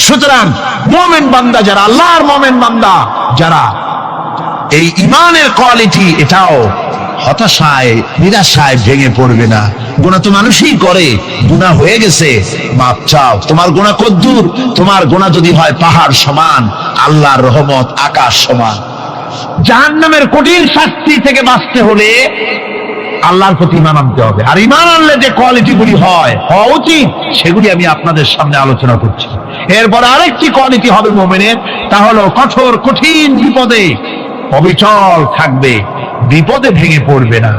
সুতরাং মুমিন বান্দা যারা, আল্লাহর মুমিন বান্দা যারা, এই ঈমানের কোয়ালিটি, এটাও হতাশায় নিরাশায় ভেঙে পড়বে না। গুনাহ তো মানুষই করে, গুনাহ হয়ে গেছে, মাপ চাও। তোমার গুনাহ কদ্দুর? তোমার গুনাহ যদি হয় পাহাড় সমান, আল্লাহর রহমত আকাশ সমান। জাহান্নামের কঠিন শাস্তি থেকে বাঁচতে হলে আল্লাহর প্রতি ঈমান আনতে হবে। আর ঈমান আনলে যে কোয়ালিটিগুলি হওয়া উচিত, সেগুলি আমি আপনাদের সামনে আলোচনা করছি। এরপর আরেকটি কোয়ালিটি হবে মুমিনের, তা হলো কঠোর কঠিন বিপদে অবিচল থাকবে, বিপদে ভেঙে পড়বে না।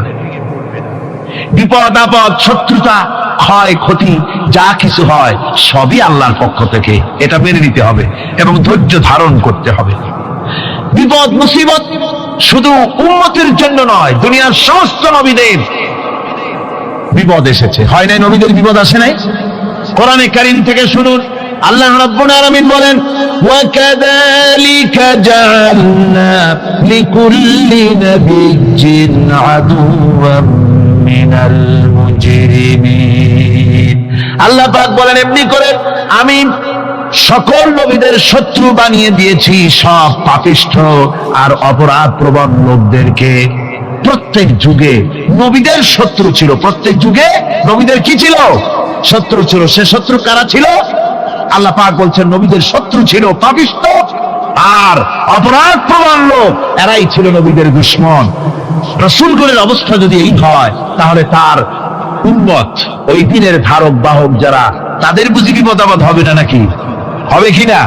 বিপদ আপদ, শত্রুতা, ক্ষয় ক্ষতি যা কিছু হয় সবই আল্লাহর পক্ষ থেকে, এটা মেনে নিতে হবে এবং ধৈর্য ধারণ করতে হবে। বিপদ মুসিবত শুধু উম্মতের জন্য নয়, দুনিয়ার সমস্ত নবীদের বিপদ এসেছে, হয় নাই? নবীদের বিপদ আসে নাই? কোরআনে কারীম থেকে শুনুন, আল্লাহ রাব্বুল আলামিন বলেন, ওয়া কাযালিকা জাআলনা লিকুল্লি নাবিয়্যিন আদুওয়াম মিনাল মুজরিমিন। আল্লাহ পাক বলেন, এমনি করে আমি সকল নবীদের শত্রু বানিয়ে দিয়েছি সব পাপিষ্ঠ আর অপরাধ প্রবণ লোকদেরকে। প্রত্যেক যুগে নবীদের শত্রু ছিল, প্রত্যেক যুগে নবীদের কি ছিল? শত্রু ছিল। সে শত্রু কারা ছিল? আল্লাহ পাক বলছেন নবীদের শত্রু ছিল পাপিষ্ঠ আর অপরাধ প্রবণ লোক, এরাই ছিল নবীদের দুশমন। রাসূলগণের অবস্থা যদি এই হয়, তাহলে তার উম্মত, ওই দিনের ধারক বাহক যারা, তাদের বুঝি বিপদ আপদ হবে না? নাকি হবে কিনা?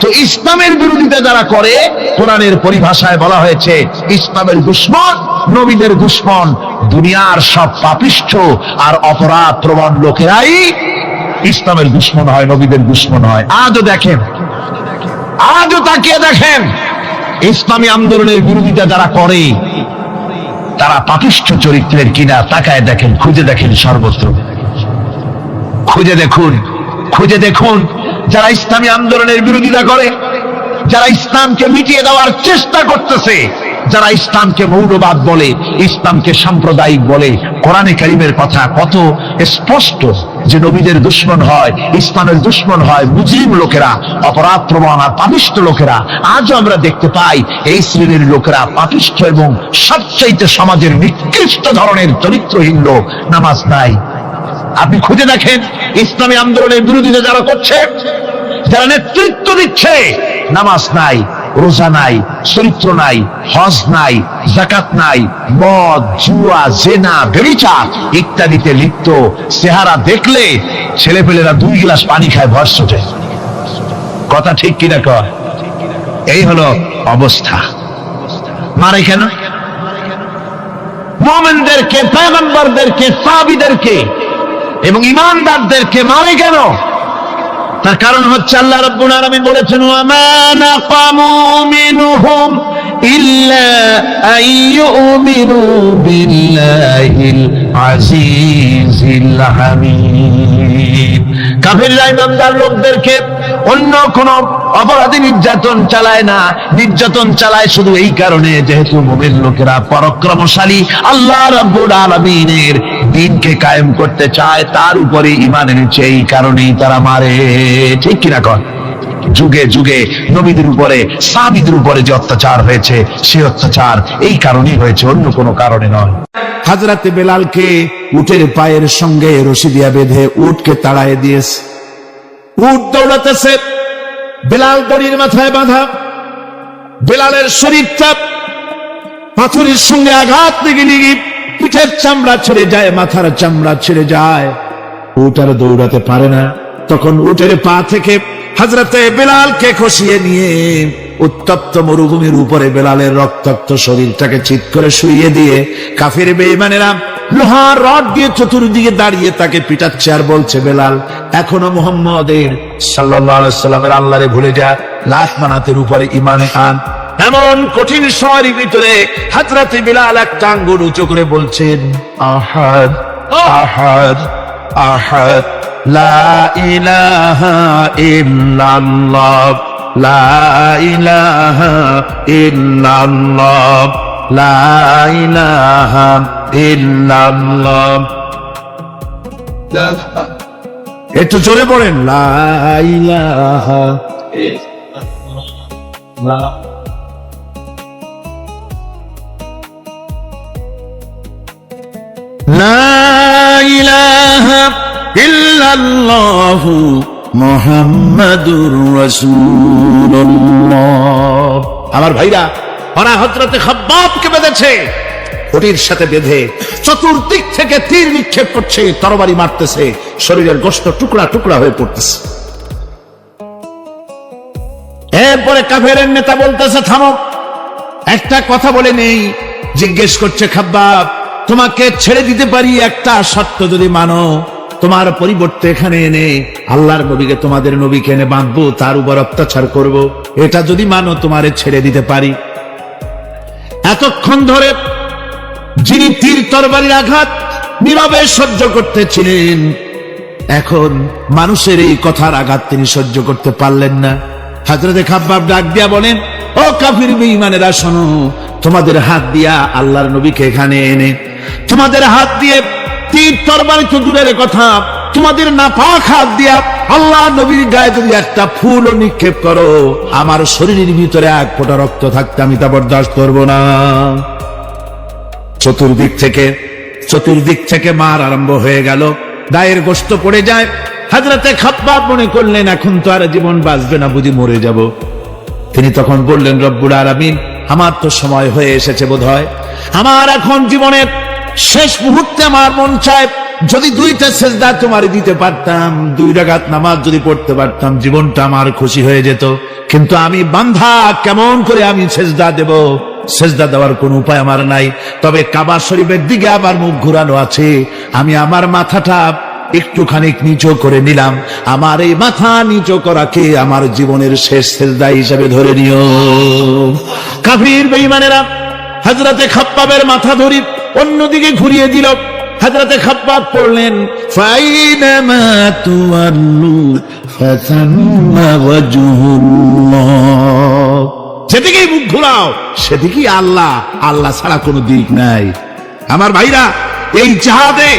তো ইসলামের বিরোধিতা যারা করে, কোরআনের পরিভাষায় বলা হয়েছে ইসলামের দুশমন, নবীদের দুশমন। দুনিয়ার সব পাপিষ্ঠ আর অপরাধ প্রবণ লোকেরাই ইসলামের দুশমন হয়, নবীদের দুশমন হয়। আজও দেখেন, আজও তাকিয়ে দেখেন, ইসলামী আন্দোলনের বিরোধিতা যারা করে তারা পাপিষ্ঠ চরিত্রের কিনা তাকায় দেখেন, খুঁজে দেখেন, সর্বত্র খুঁজে দেখুন, খুঁজে দেখুন। যারা ইসলামী আন্দোলনের বিরোধিতা করে, যারা ইসলামকে মিটিয়ে দেওয়ার চেষ্টা করতেছে, যারা ইসলামকে মৌলবাদ বলে, ইসলামকে সাম্প্রদায়িক বলে, কোরআনে কারীমের কথা কত স্পষ্ট যে নবীদের দুশমন হয়, ইসলামের দুশমন হয় মুজরিম লোকেরা, অপরাধ প্রবণ আর পাপিষ্ঠ লোকেরা। আজও আমরা দেখতে পাই এই শ্রেণীর লোকেরা পাপিষ্ঠ এবং সবচাইতে সমাজের নিকৃষ্ট ধরনের চরিত্রহীন লোক। নামাজ নাই। আপনি খুঁজে দেখেন ইসলামী আন্দোলনের বিরোধিতা যারা করছে, যারা নেতৃত্ব দিচ্ছে, নামাজ নাই, রোজা নাই, চরিত্র নাই, হজ নাই, যাকাত নাই, মদ, জুয়া, জেনা, ব্যভিচার ইত্যাদিতে লিপ্ত। চেহারা দেখলে ছেলেপেলেরা 2 গ্লাস পানি খায়, ভর ছোটে। কথা ঠিক কিনা কয়? এই হলো অবস্থা। মারে কেন? মুমিনদেরকে, পয়গম্বরদেরকে, সাহাবীদেরকে এবং ঈমানদারদেরকে মারে কেন? তার কারণ হচ্ছে আল্লাহ রাব্বুল আলামিন বলেছেন, ওয়া মা নাকামু মিনহুম ইল্লা আইয়ুমিনু বিল্লাহিল আজিজিল হামিদ। কাফিররা ঈমানদার লোকদেরকে অন্য কোন অপরাধী নির্যাতন চালায় না, নির্যাতন চালায় শুধু এই কারণে যেহেতু মুমিন লোকেরা পরাক্রমশালী, আল্লাহ রাব্বুল আলামিনের দ্বীনকে কায়েম করতে চায়, তার উপরে ঈমান এনেছে, এই কারণেই তারা মারে। ঠিক কিনা কর? যুগে যুগে নবীদের উপরে, সাহাবীদের উপরে যে অত্যাচার হয়েছে, সেই অত্যাচার এই কারণেই হয়েছে, অন্য কোনো কারণে নয়। হযরতে বেলালকে উটের পায়ের সঙ্গে রশি দিয়া বেঁধে উটকে তাড়ায় দিয়েছে। উট দৌড়াতেছে, বেলাল দড়ির মাথায় বাঁধা। বেলালের শরীরটা পাথরের সঙ্গে আঘাত লেগে লেগে পিঠের চামড়া ছেড়ে যায়, মাথার চামড়া ছেড়ে যায়। উট আর দৌড়াতে পারে না। তখন উটের পা থেকে হযরতে বেলালকে খসিয়ে নিয়ে উত্তপ্ত মরুভূমির উপরে বেলালের রক্তাক্ত শরীরটাকে চিৎ করে শুইয়ে দিয়ে কাফির বেঈমানেরা লোহার রড দিয়ে চতুর্দিকে দাঁড়িয়ে তাকে পিটাচ্ছে আর বলছে, বেলাল এখনো মুহাম্মদের সাল্লাল্লাহু আলাইহি সাল্লামের আল্লাহরে ভুলে যা, লাশ মানাতের উপরে ঈমানে আন। এমন কঠিন সময়ের ভিতরে হযরতে বেলাল একটা আঙ্গুল উঁচু করে বলছেন, আহাদ আহাদ আহাদ, লা ইলাহা ইল্লাল্লাহ, লা ইলাহা ইল্লাল্লাহ, লা ইলাহা ইল্লাল্লাহ। একটু জোরে পড়েন, লা ইলাহা লা ইলাহা ইল্লাল্লাহু মুহাম্মাদুর রাসূলুল্লাহ। আমার ভাইরা, ওরা হযরতে খাব্বাবকে বেঁধেছে, ওটির সাথে বেঁধে চতুর্দিক থেকে তীর নিক্ষেপ করছে, তরবারি মারতেছে, শরীরের গোশত টুকরা টুকরা হয়ে পড়তেছে। এরপরে কাফেরের নেতা বলতেছে, থামো, একটা কথা বলে নেই। জিজ্ঞেস করছে, খাব্বাব, তোমাকে ছেড়ে দিতে পারি একটা শর্ত যদি মানো। তোমার পরিবর্তে এখানে এনে আল্লাহর নবীকে, তোমাদের নবীকে এনে বাঁধবো, তার উপর অত্যাচার করব, এটা যদি মানো তোমারে ছেড়ে দিতে পারি। এতক্ষণ ধরে যিনি তীর তরবারির আঘাত নীরবে সহ্য করতেছিলেন, এখন মানুষের এই কথার আঘাত তিনি সহ্য করতে পারলেন না। হযরতে খাব্বাব ডাক দিয়া বলেন, ও কাফির বেঈমানেরা, শোনো, তোমাদের হাত দিয়া আল্লাহর নবীকে এখানে এনে, তোমাদের হাত দিয়ে তীর তরবারি তো দূরের কথা, তোমাদের নাপাক হাত দিয়া আল্লাহর নবীর গায়ে যদি একটা ফুলও নিক্ষেপ করো, আমার শরীরের ভিতরে এক ফোঁটা রক্ত থাকতে আমি তা বরদাস্ত করবো না। চতুর্দিক থেকে মার আরম্ভ হয়ে গেল, গায়ের গোশত পড়ে যায়। হযরতে খাব্বাব মনে করলেন, এখন তো আর জীবন বাঁচবে না, বুঝি মরে যাব। তিনি তখন বললেন, রব্বুল আলামিন, আমার তো সময় হয়ে এসেছে বোধহয়, আমার এখন জীবনের শেষ মুহূর্তে আমার মন চায় যদি 2টা সেজদা তোমার দিতে পারতাম, 2 রাকাত নামাজ যদি পড়তে পারতাম, জীবনটা আমার খুশি হয়ে যেত। কিন্তু আমি বান্ধা, কেমন করে আমি সেজদা দেব? সেজদা দেওয়ার কোন উপায় আমার নাই। তবে কাবা শরীফের দিকে আবার মুখ ঘুরানো আছে, আমি আমার মাথাটা একটুখানি নিচু করে নিলাম। আমার এই মাথা নিচু করাকে আমার জীবনের শেষ সেজদা হিসেবে ধরে নিও। কাফির বেঈমানেরা হযরতে খাব্বাবের মাথা ধরি অন্যদিকে ঘুরিয়ে দিল। হযরতে খাব্বাব পড়লেন, ফাইনামা তুওয়াল্লু ফাসাম্মা ওয়াজহুল্লাহ। যেদিকেই মুখ ঘুরাও সেদিকেই আল্লাহ, আল্লাহ ছাড়া কোনো দিক নাই। আমার ভাইরা, এই জিহাদে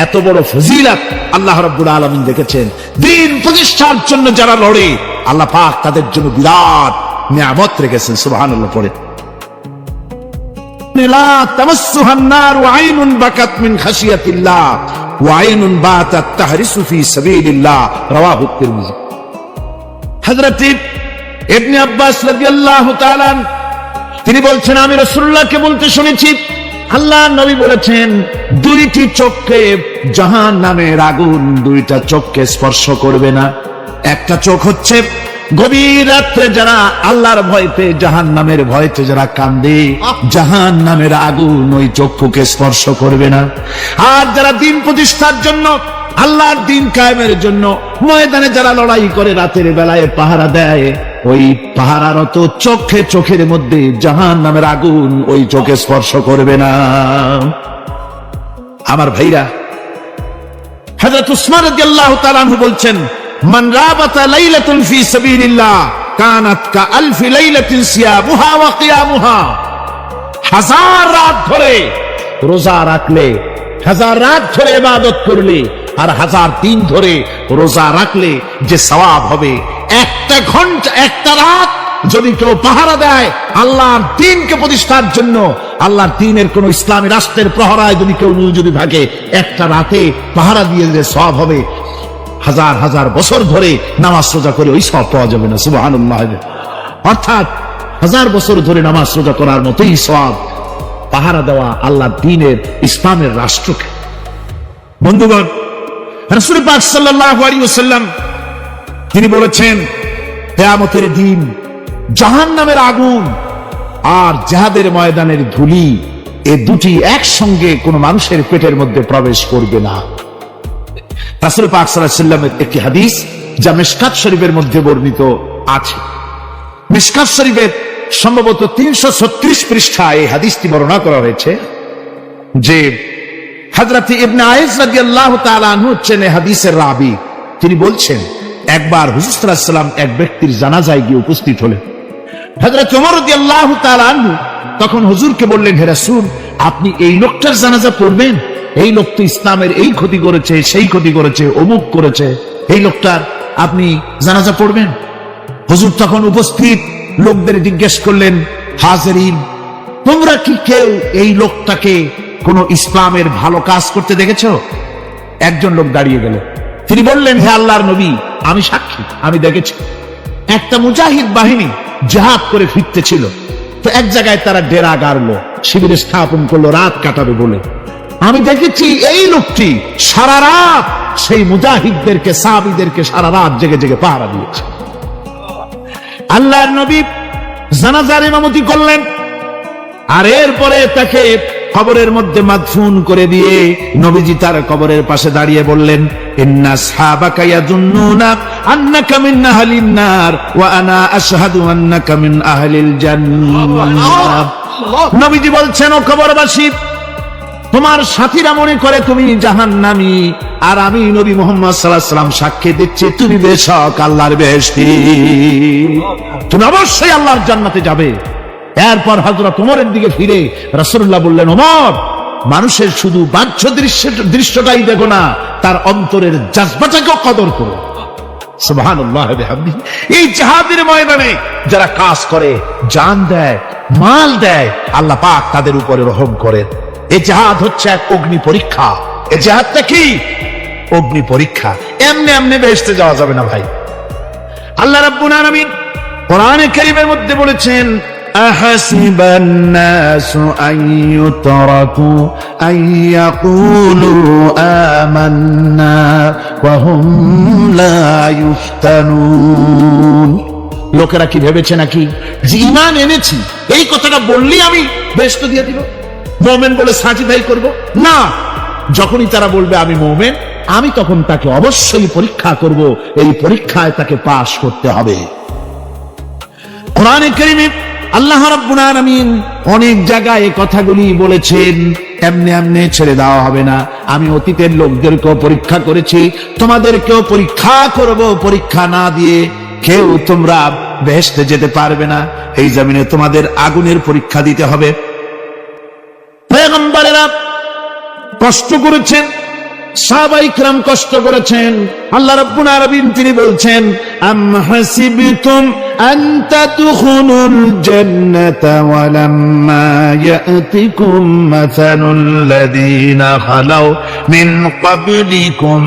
এত বড় ফজিলত আল্লাহ রাব্বুল আলামিন দেখেছেন। দ্বীন প্রতিষ্ঠার জন্য যারা লড়ে, আল্লাহ পাক তাদের জন্য বিরাট নিয়ামত রেখেছেন। সুবহানাল্লাহ পড়ে, লা তামাসসুহান নার ওয়া আইনুন বাকাত মিন খাশিয়াতিল্লাহ ওয়া আইনুন বাতাত তাহরিসু ফি সাবিলিল্লাহ, রাওয়াহু তিরমিজি। হযরত ইবনে আব্বাস রাদিয়াল্লাহু তাআলা তিনি বলছেন, আমি রাসূলুল্লাহকে বলতে শুনেছি, আল্লাহর নবী বলেছেন, 2টি চোখকে জাহান্নামের আগুন 2টা চোখকে স্পর্শ করবে না। একটা চোখ হচ্ছে গভীর রাত্রে যারা আল্লাহর ভয়তে, জাহান্নামের ভয়তে যারা কান্দে, জাহান্নামের আগুন ওই চক্ষুকে স্পর্শ করবে না। আর যারা দ্বীন প্রতিষ্ঠার জন্য, আল্লাহর দ্বীন কায়েমের জন্য ময়দানে যারা লড়াই করে, রাতের বেলায় পাহারা দেয়, ওই পাহারারত চোখের মধ্যে জাহান্নামের আগুন ওই চোখে স্পর্শ করবে না। আমার ভাইরা, হযরত উসমান রাদিয়াল্লাহু তাআলা আনহু বলছেন, মান রাবাতা লাইলাতুন ফি সাবিলিল্লাহ কানাত কা আলফি লাইলাতিন সিয়ামুহা ওয়া কিয়ামুহা। 1000 রাত ধরে রোজা রাখলে, 1000 রাত ধরে ইবাদত করলে, আর 1000 দিন ধরে রোজা রাখলে যে সওয়াব হবে, একটা ঘন্টা, একটা রাত যদি কেউ পাহারা দেয় আল্লাহর দ্বীনকে প্রতিষ্ঠার জন্য, আল্লাহর দ্বীনের কোন ইসলামী রাষ্ট্রের প্রহরায় যদি কেউ যদি ভাগে, একটা রাতে পাহারা দিয়ে যে সওয়াব হবে, 1000 বছর ধরে নামাজ রোজা করে ওই সওয়াব পাওয়া যাবে না। সুবহানাল্লাহ। অর্থাৎ 1000 বছর ধরে নামাজ রোজা করার মতোই সওয়াব পাহারা দেওয়া আল্লাহর দ্বীনের, ইসলামের রাষ্ট্রকে। বন্ধুগণ, রাসূল পাক সাল্লাল্লাহু আলাইহি ওয়াসাল্লাম তিনি বলেছেন, কিয়ামতের দিন জাহান্নামের আগুন আর জিহাদের ময়দানের ধুলি, এই দুটি একসঙ্গে কোন মানুষের পেটের মধ্যে প্রবেশ করবে না। রাসূল পাক সাল্লাল্লাহু আলাইহি ওয়াসাল্লামের একটি হাদিস যা মিশকাত শরীফের মধ্যে বর্ণিত আছে। মিশকাত শরীফের সম্ভবত 336 পৃষ্ঠায় এই হাদিসটি বর্ণনা করা হয়েছে যে হযরত ইবনে আয়েশ রাদিয়াল্লাহু তাআলা আনহু হচ্ছেন এই হাদিসের রাবী। তিনি বলছেন, একবার হুজুর সাল্লাল্লাহু আলাইহি ওয়াসাল্লাম এক ব্যক্তির জানাজায় গিয়ে উপস্থিত হলেন। হযরত ওমর রাদিয়াল্লাহু তাআলা আনহু তখন হুজুরকে বললেন, হে রাসূল, আপনি এই লোকটার জানাজা পড়বেন? এই লোক তো ইসলামের এই ক্ষতি করেছে, সেই ক্ষতি করেছে, অমুক করেছে, এই লোকটার আপনি জানাজা পড়বেন? হুজুর তখন উপস্থিত লোকদের জিজ্ঞেস করলেন, হাজিরিন, তোমরা কি কেউ এই লোকটাকে কোন ইসলামের ভালো কাজ করতে দেখেছো? একজন লোক দাঁড়িয়ে গেল, তিনি বললেন, হে আল্লাহর নবী, আমি সাক্ষী, আমি দেখেছি। একটা মুজাহিদ বাহিনী জিহাদ করে ফিরতেছিল, তো এক জায়গায় তারা ডেরা গাড়লো, শিবিরে স্থাপন করলো রাত কাটাবে বলে। আমি দেখেছি এই লোকটি সারা রাত সেই মুজাহিদদেরকে, সাহাবীদেরকে সারা রাত জেগে জেগে পাহারা দিয়েছে। আল্লাহর নবী জানাজার ইমামতি করলেন, আর এরপরে তাকে কবরের মধ্যে মাদফুন করে দিয়ে নবীজি তার কবরের পাশে দাঁড়িয়ে বললেন, ইন্না আসহাবাকা ইয়াযুন্নুনা আন্নাকা মিন আহলিন নার ওয়া আনা আশহাদু আন্নাকা মিন আহলিল জান্নাহ। নবীজি বলছেন, ও কবরবাসী, তোমার সাথীরা মনে করে তুমি জাহান্নামী, আর আমি নবী মুহাম্মদ সাল্লাল্লাহু আলাইহি ওয়াসাল্লাম সাক্ষী দিচ্ছি তুমি বেশক আল্লাহর বেহেশতি, তুমি অবশ্যই আল্লাহর জান্নাতে যাবে। এরপর হযরত ওমরের দিকে ফিরে রাসূলুল্লাহ বললেন, ওমর, মানুষের শুধু বাহ্য দৃশ্যটাই দেখো না, তার অন্তরের জজবাটাকেও কদর করো। সুবহানাল্লাহ ওয়া বিহামদিহি। এই জিহাদের ময়দানে যারা কাজ করে, জান দেয়, মাল দেয়, আল্লাহ পাক তাদের উপরে রহম করেন। এই জিহাদ হচ্ছে এক অগ্নি পরীক্ষা। এই জিহাদটা কি? অগ্নি পরীক্ষা। এমনি এমনি বেহেশতে যাওয়া যাবে না ভাই। আল্লাহ রাব্বুল আলামিন কোরআনে কারীমের মধ্যে বলেছেন, أحسب الناس أن يتركوا أن يقولوا آمنا وهم لا يفتنون। লোকেরা কি ভেবেছে নাকি যে ঈমান এনেছি এই কথাটা বললেই আমি বেহেশত দিয়ে দিব, মুমিন বলে সাজিদাই করব? না, যখনই তারা বলবে আমি মুমিন, আমি তখন তাকে অবশ্যই পরীক্ষা করব, এই পরীক্ষায় তাকে পাশ করতে হবে। কোরআনে কারীমে আল্লাহ রাব্বুল আলামিন অনেক জায়গায় এই কথাগুলি বলেছেন, এমনি এমনি ছেড়ে দেওয়া হবে না। আমি অতীতের লোকদেরকেও পরীক্ষা করেছি, তোমাদেরকেও পরীক্ষা করব। পরীক্ষা না দিয়ে কেউ তোমরা বেহেশতে যেতে পারবে না। এই জমিনে তোমাদের আগুনের পরীক্ষা দিতে হবে। পয়গম্বরেরা কষ্ট করেছেন, সাহাবায়ে কিরাম কষ্ট করেছেন। আল্লাহ রাব্বুল আলামিন তিনি বলছেন, আম হাসিবতুম আন তাদখুলুল জান্নাতা ওয়া লাম্মা ইয়াতিকুম মাসালুল লাযীনা খালাউ মিন ক্বাবলিকুম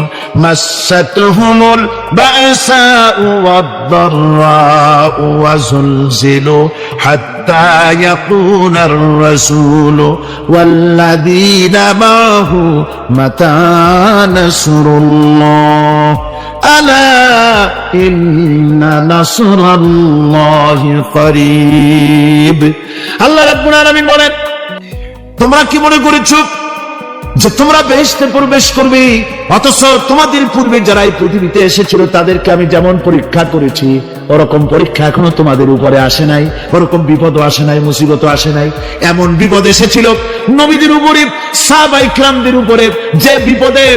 মাসাতহুমুল বা'সাউ ওয়াদ-দাররাউ ওয়া যুলজিলু হাত্তা ইয়াকুনার রাসূলু ওয়াল্লাযীনা মা'হু মাতা নাসরুল্লাহ আলা ইন্না নাসরাল্লাহি করিব। আল্লাহ রাব্বুল আলামিন বলেন, তোমরা কি মনে করেছো যে তোমরা বেহেশতে প্রবেশ করবে, অথচ তোমাদের পূর্বে যারা এই পৃথিবীতে এসেছিল তাদেরকে আমি যেমন পরীক্ষা করেছি, ওরকম পরীক্ষা এখনো তোমাদের উপরে আসে নাই, ওরকম বিপদও আসে নাই, মুসিবতও আসে নাই। এমন বিপদ এসেছিল নবীদের উপরে, সাহাবায়ে কিরামদের উপরে, যে বিপদে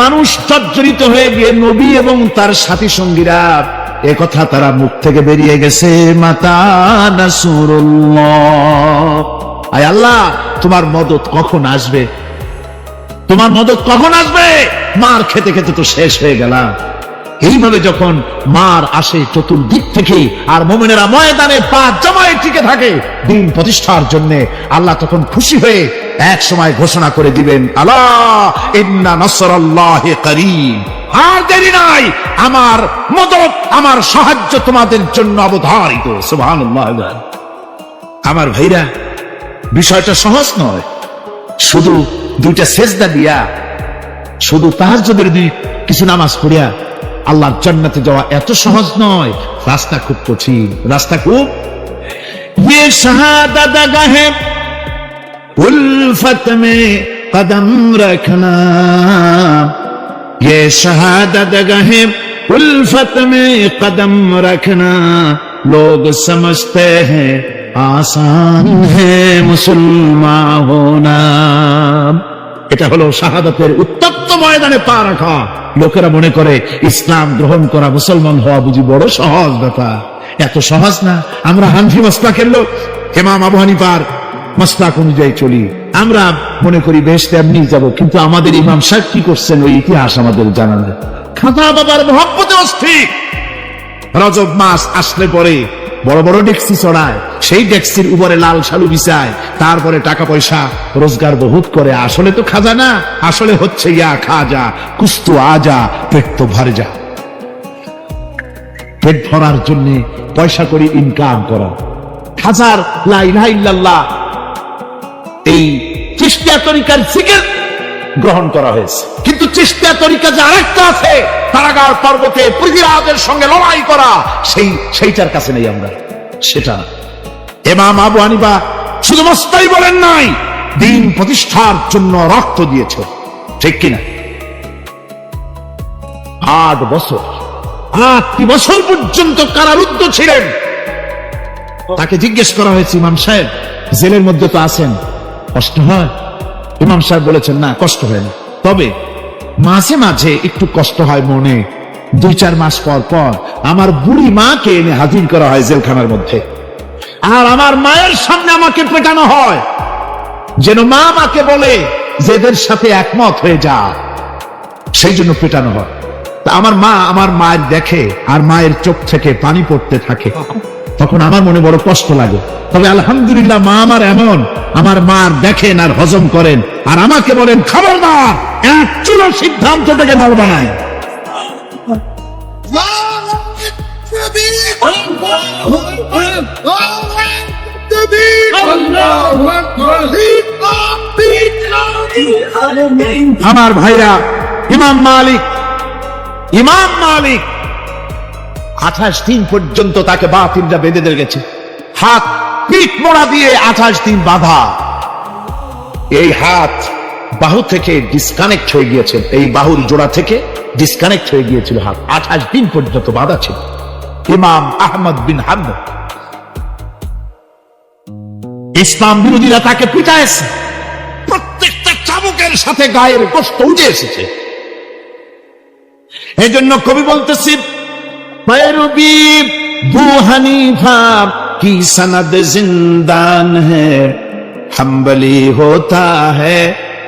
মানুষ জর্জরিত হয়ে গিয়ে নবী এবং তার সাথী সঙ্গীরা একথা তারা মুখ থেকে বেরিয়ে গেছে, মাতা নাসরুল্লাহ, আয় আল্লাহ তোমার মদদ কখন আসবে, তোমার মদদ কখন আসবে? মার খেতে খেতে তো শেষ হয়ে গেলাম। এইভাবে যখন মার আসে চতুর্দিক থেকে, আর মুমিনেরা ময়দানে পা জমায়ে টিকে থাকে দিন প্রতিষ্ঠার জন্য, আল্লাহ তখন খুশি হয়ে এক সময় ঘোষণা করে দিবেন, আলা ইন্না নাসরাল্লাহি করিব, আর দেরি নাই, আমার মদদ, আমার সাহায্য তোমাদের জন্য অবধারিত। সুবহানাল্লাহ। আমার ভাইরা, বিষয়টা সহজ নয়। শুধু দুইটা সেজদা দিয়া, শুধু তাহাজ্জুদের কিছু নামাজ পড়িয়া আল্লাহর জান্নাতে যাওয়া এত সহজ নয়। রাস্তা খুব কঠিন, রাস্তা খুব। ये शहादत गाहे उल्फत में कदम रखना, ये शहादत गाहे उल्फत में कदम रखना, लोग समझते हैं आसान है मुसलमान होना। এটা হলো শাহাদাতের উত্তপ্ত ময়দানে পা রাখা। লোকেরা মনে করে ইসলাম গ্রহণ করা, মুসলমান হওয়া বুঝি বড় সহজ ব্যাপার। এত সহজ না। আমরা হানফি মাসলাকের লোক, ইমাম আবু হানিফার মাসলাক অনুযায়ী চলি। আমরা মনে করি বেহেশতে এমনি যাব, কিন্তু আমাদের ইমাম সাহেব কি করছেন ওই ইতিহাস আমাদের জানা নেই। খাজা বাবার মহব্বতে অস্থির। রজব মাস আসলে পরে বড় বড় ডেক্সি চড়ায়, সেই ডেক্সির উপরে লাল শালু বিছায়, তারপরে টাকা পয়সা রোজগার বহুত করে। আসলে তো খাজা না, আসলে হচ্ছে ইয়া খাজা কুস্তু আজা, পেট তো ভরে যা। পেট ভরার জন্য পয়সা করে ইনকাম করা। খাজার লা ইলাহা ইল্লাল্লাহ এই চিশতিয়া তরিকার জিকির গ্রহণ করা হয়েছে, কিন্তু চিশতিয়া তরিকা যে আরেকটা আছে, কারাগার পর্বতে পৃথিবীর সঙ্গে লড়াই করা, সেইটার কাছে নেই আমরা। সেটা ইমাম আবু হানিফা শুধু মস্তাই বলেন নাই, দ্বীন প্রতিষ্ঠার জন্য রক্ত দিয়েছে, ঠিক কিনা? 8 বছর 8 বছর পর্যন্ত কারারুদ্ধ ছিলেন। তাকে জিজ্ঞেস করা হয়েছে, ইমাম সাহেব জেলের মধ্যে তো আছেন, কষ্ট হয়? ইমাম সাহেব বলেছেন, না কষ্ট হয় না, তবে মাঝে মাঝে একটু কষ্ট হয় মনে। 2-4 মাস পর পর আমার বুড়ি মাকে এনে হাজির করা হয় জেলখানার মধ্যে, আর আমার মায়ের সামনে আমাকে পেটানো হয়, যেন মা আমাকে বলে যে এদের সাথে একমত হয়ে যা, সেই জন্য পেটানো হয়। তা আমার মা আমার মায়ের দেখে, আর মায়ের চোখ থেকে পানি পড়তে থাকে, তখন আমার মনে বড় কষ্ট লাগে। তবে আলহামদুলিল্লাহ মা আমার এমন, আমার মার দেখেন আর হজম করেন, আর আমাকে বলেন খবরদার এক চুলো সিদ্ধান্ত থেকে নড়বা না। আমার ভাইরা, ইমাম মালিক 28 দিন পর্যন্ত তাকে বাতিলরা বেঁধে দিয়ে গেছে, হাত পিঠ মোড়া দিয়ে 28 দিন বাঁধা। এই হাত বাহু থেকে ডিসকানেক্ট হয়ে গিয়েছে, এই বাহুর জোড়া থেকে ডিসকানেক্ট হয়ে গিয়েছিল হাত, 28 দিন পর্যন্ত বাঁধা ছিল। ইমাম আহমদ বিন হাম্বল, ইসলাম বিরোধীরা তাকে পিটাইছে, প্রত্যেকটা চাবুকের সাথে গায়ের গোশত উঠে এসেছে। এই জন্য কবি বলতেছি, पैरवी बू हनीफा की सनद जिंदान है, हम्बली होता है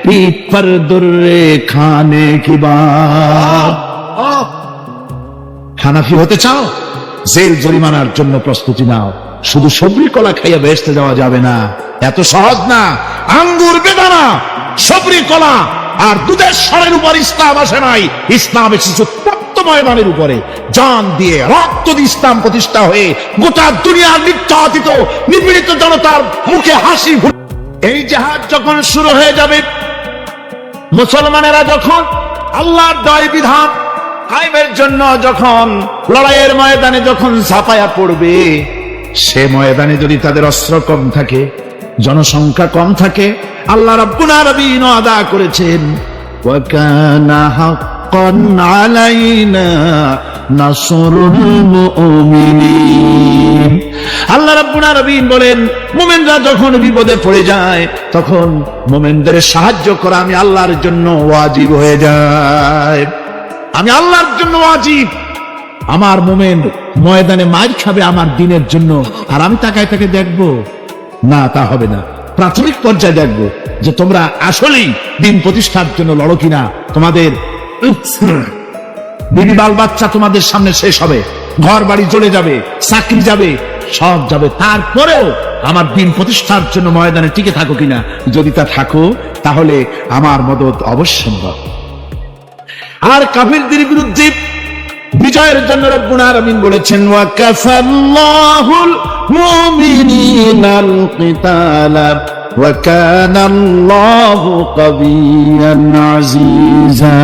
पीठ पर दुर्रे खाने की बात। হানাফি হতে চাও, জেল জরিমানার জন্য প্রস্তুতি নাও। শুধু সবরি কলা খাইয়া বেহেশতে যাওয়া যাবে না, এত সহজ না। আঙ্গুর বেদানা সবরি কলা আর দুধের স্বরের উপর ইসলাম আসে নাই, ইসলাম এসেছে ময়দানের উপরে জান দিয়ে রক্ত দিয়ে ইসলাম প্রতিষ্ঠা হয়ে গোটা দুনিয়ার নির্যাতিত নিপীড়িত জনতার মুখে হাসি। এই জাহাজ যখন শুরু হয়ে যাবে, মুসলমানেরা যখন আল্লাহর দয় বিধান কায়েমের জন্য যখন লড়াইয়ের ময়দানে যখন ঝাঁপায়া পড়বে, সে ময়দানে যদি তাদের অস্ত্র কম থাকে, জনসংখ্যা কম থাকে, আল্লাহ রাব্বুল আলামিন ওয়াদা করেছেন, ওয়া কানা আলাইনা নাসরুল মুমিনিন। আল্লাহ রাব্বুল আলামিন বলেন, মুমিনরা যখন বিপদে পড়ে যায়, তখন মুমিনদের সাহায্য করা আমি আল্লাহর জন্য ওয়াজিব হয়ে যায়। আমি আল্লাহর জন্য ওয়াজিব। আমার মুমিন ময়দানে মার খাবে আমার দিনের জন্য, আর আমি তাকায় তাকে দেখবো না, তা হবে না। প্রাথমিক পর্যায়ে দেখবো যে তোমরা আসলেই দিন প্রতিষ্ঠার জন্য লড়ো কিনা। তোমাদের বিবি বাল বাচ্চা তোমাদের সামনে শেষ হবে, ঘর বাড়ি চলে যাবে, চাকরি যাবে, সব যাবে, তারপরেও আমার দিন প্রতিষ্ঠার জন্য ময়দানে টিকে থাকো কিনা। যদি তা থাকো, তাহলে আমার মদদ অবশ্যম্ভব। আর কাফিরদের বিরুদ্ধে বিজয়ের জন্য রব্বুল আলামিন বলেছেন, ওয়া কাফাল্লাহুল মুমিনিনাল কিতালা ওয়া কানাল্লাহু কাবিয়্যান আযীযা।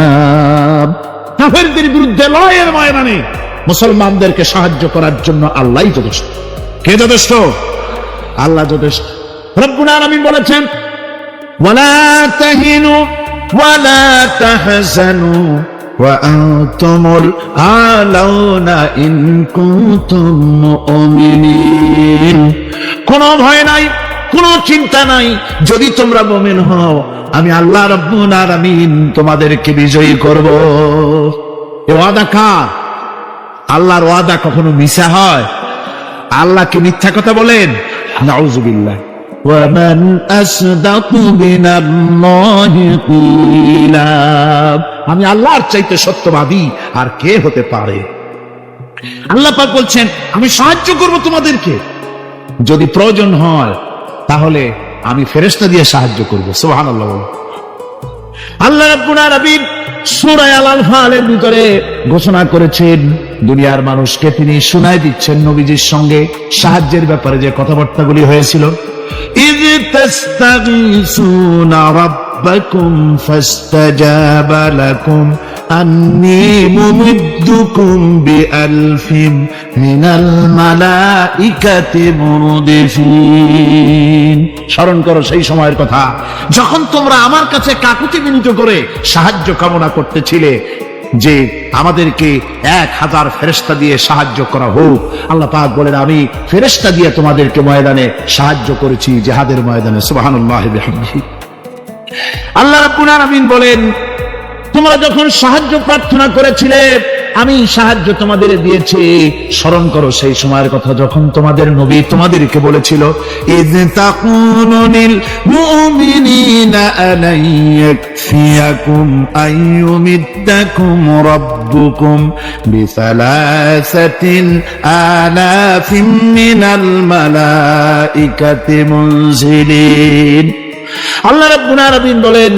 কাফেরদের বিরুদ্ধে লড়াইয়ের ময়দানে মুসলমানদেরকে সাহায্য করার জন্য আল্লাহই যথেষ্ট। কে যথেষ্ট? আল্লাহ যথেষ্ট। রব্বুল আলামিন বলেছেন, ওয়ালা তাহিনু ওয়ালা তাহজানু ওয়া আনতুমুল আলাউনা ইন কুনতুম মুমিনিন। কোনো ভয় নাই, কোনো চিন্তা নাই, যদি তোমরা মুমিন হও, আমি আল্লাহ রাব্বুল আলামিন তোমাদেরকে বিজয়ী করব। এ ওয়াদা কার? আল্লাহর ওয়াদা কখনো মিথ্যা হয়? আল্লাহ কি মিথ্যা কথা বলেন? নাউযুবিল্লাহ। ومن أصدق من الله قيلا। আমি আল্লাহর চাইতে সত্যবাদী আর কে হতে পারে? আল্লাহ পাক বলছেন আমি সাহায্য করব তোমাদেরকে, যদি প্রয়োজন হয় তাহলে আমি ফেরেশতা দিয়ে সাহায্য করব। সুবহানাল্লাহ। আল্লাহ রাব্বুল আলামিন সূরা আল-আনফালের ভিতরে ঘোষণা করেছেন দুনিয়ার মানুষকে তিনি শোনায় দিচ্ছেন নবীজির সঙ্গে সাহায্যের ব্যাপারে যে কথাবার্তাগুলি হয়েছিল। ইয তাস্তাগীসুনা রাব্বাকুম ফাস্তাজাবা লাকুম আন্নী মুমিদ্দুকুম বিআলফিন মিনাল মালাইকাতি মুরদিফিন। স্মরণ করো সেই সময়ের কথা যখন তোমরা আমার কাছে কাকুতি বিনীত করে সাহায্য কামনা করতেছিলে যে আমাদেরকে 1000 ফেরেশতা দিয়ে সাহায্য করা হোক। আল্লাহ পাক বলেন আমি ফেরেশতা দিয়ে তোমাদেরকে ময়দানে সাহায্য করেছি, জিহাদের ময়দানে। সুবহানাল্লাহি ওয়া বিহামদিহি। আল্লাহ রাব্বুল আলামিন বলেন তোমরা যখন সাহায্য প্রার্থনা করেছিলে আমি সাহায্য তোমাদের দিয়েছি। স্মরণ করো সেই সময়ের কথা যখন তোমাদের নবী তোমাদেরকে বলেছিল ইয তাকুলু লিল মুমিনিনা আলাই ইয়াকফিয়াকুম আইয়ুমিদ্দাকুম রাব্বুকুম বিসালাসাতিন আলাফিন মিনাল মালাইকাতি মুনজিলিন। আল্লাহ রাব্বুল আলামিন বলেন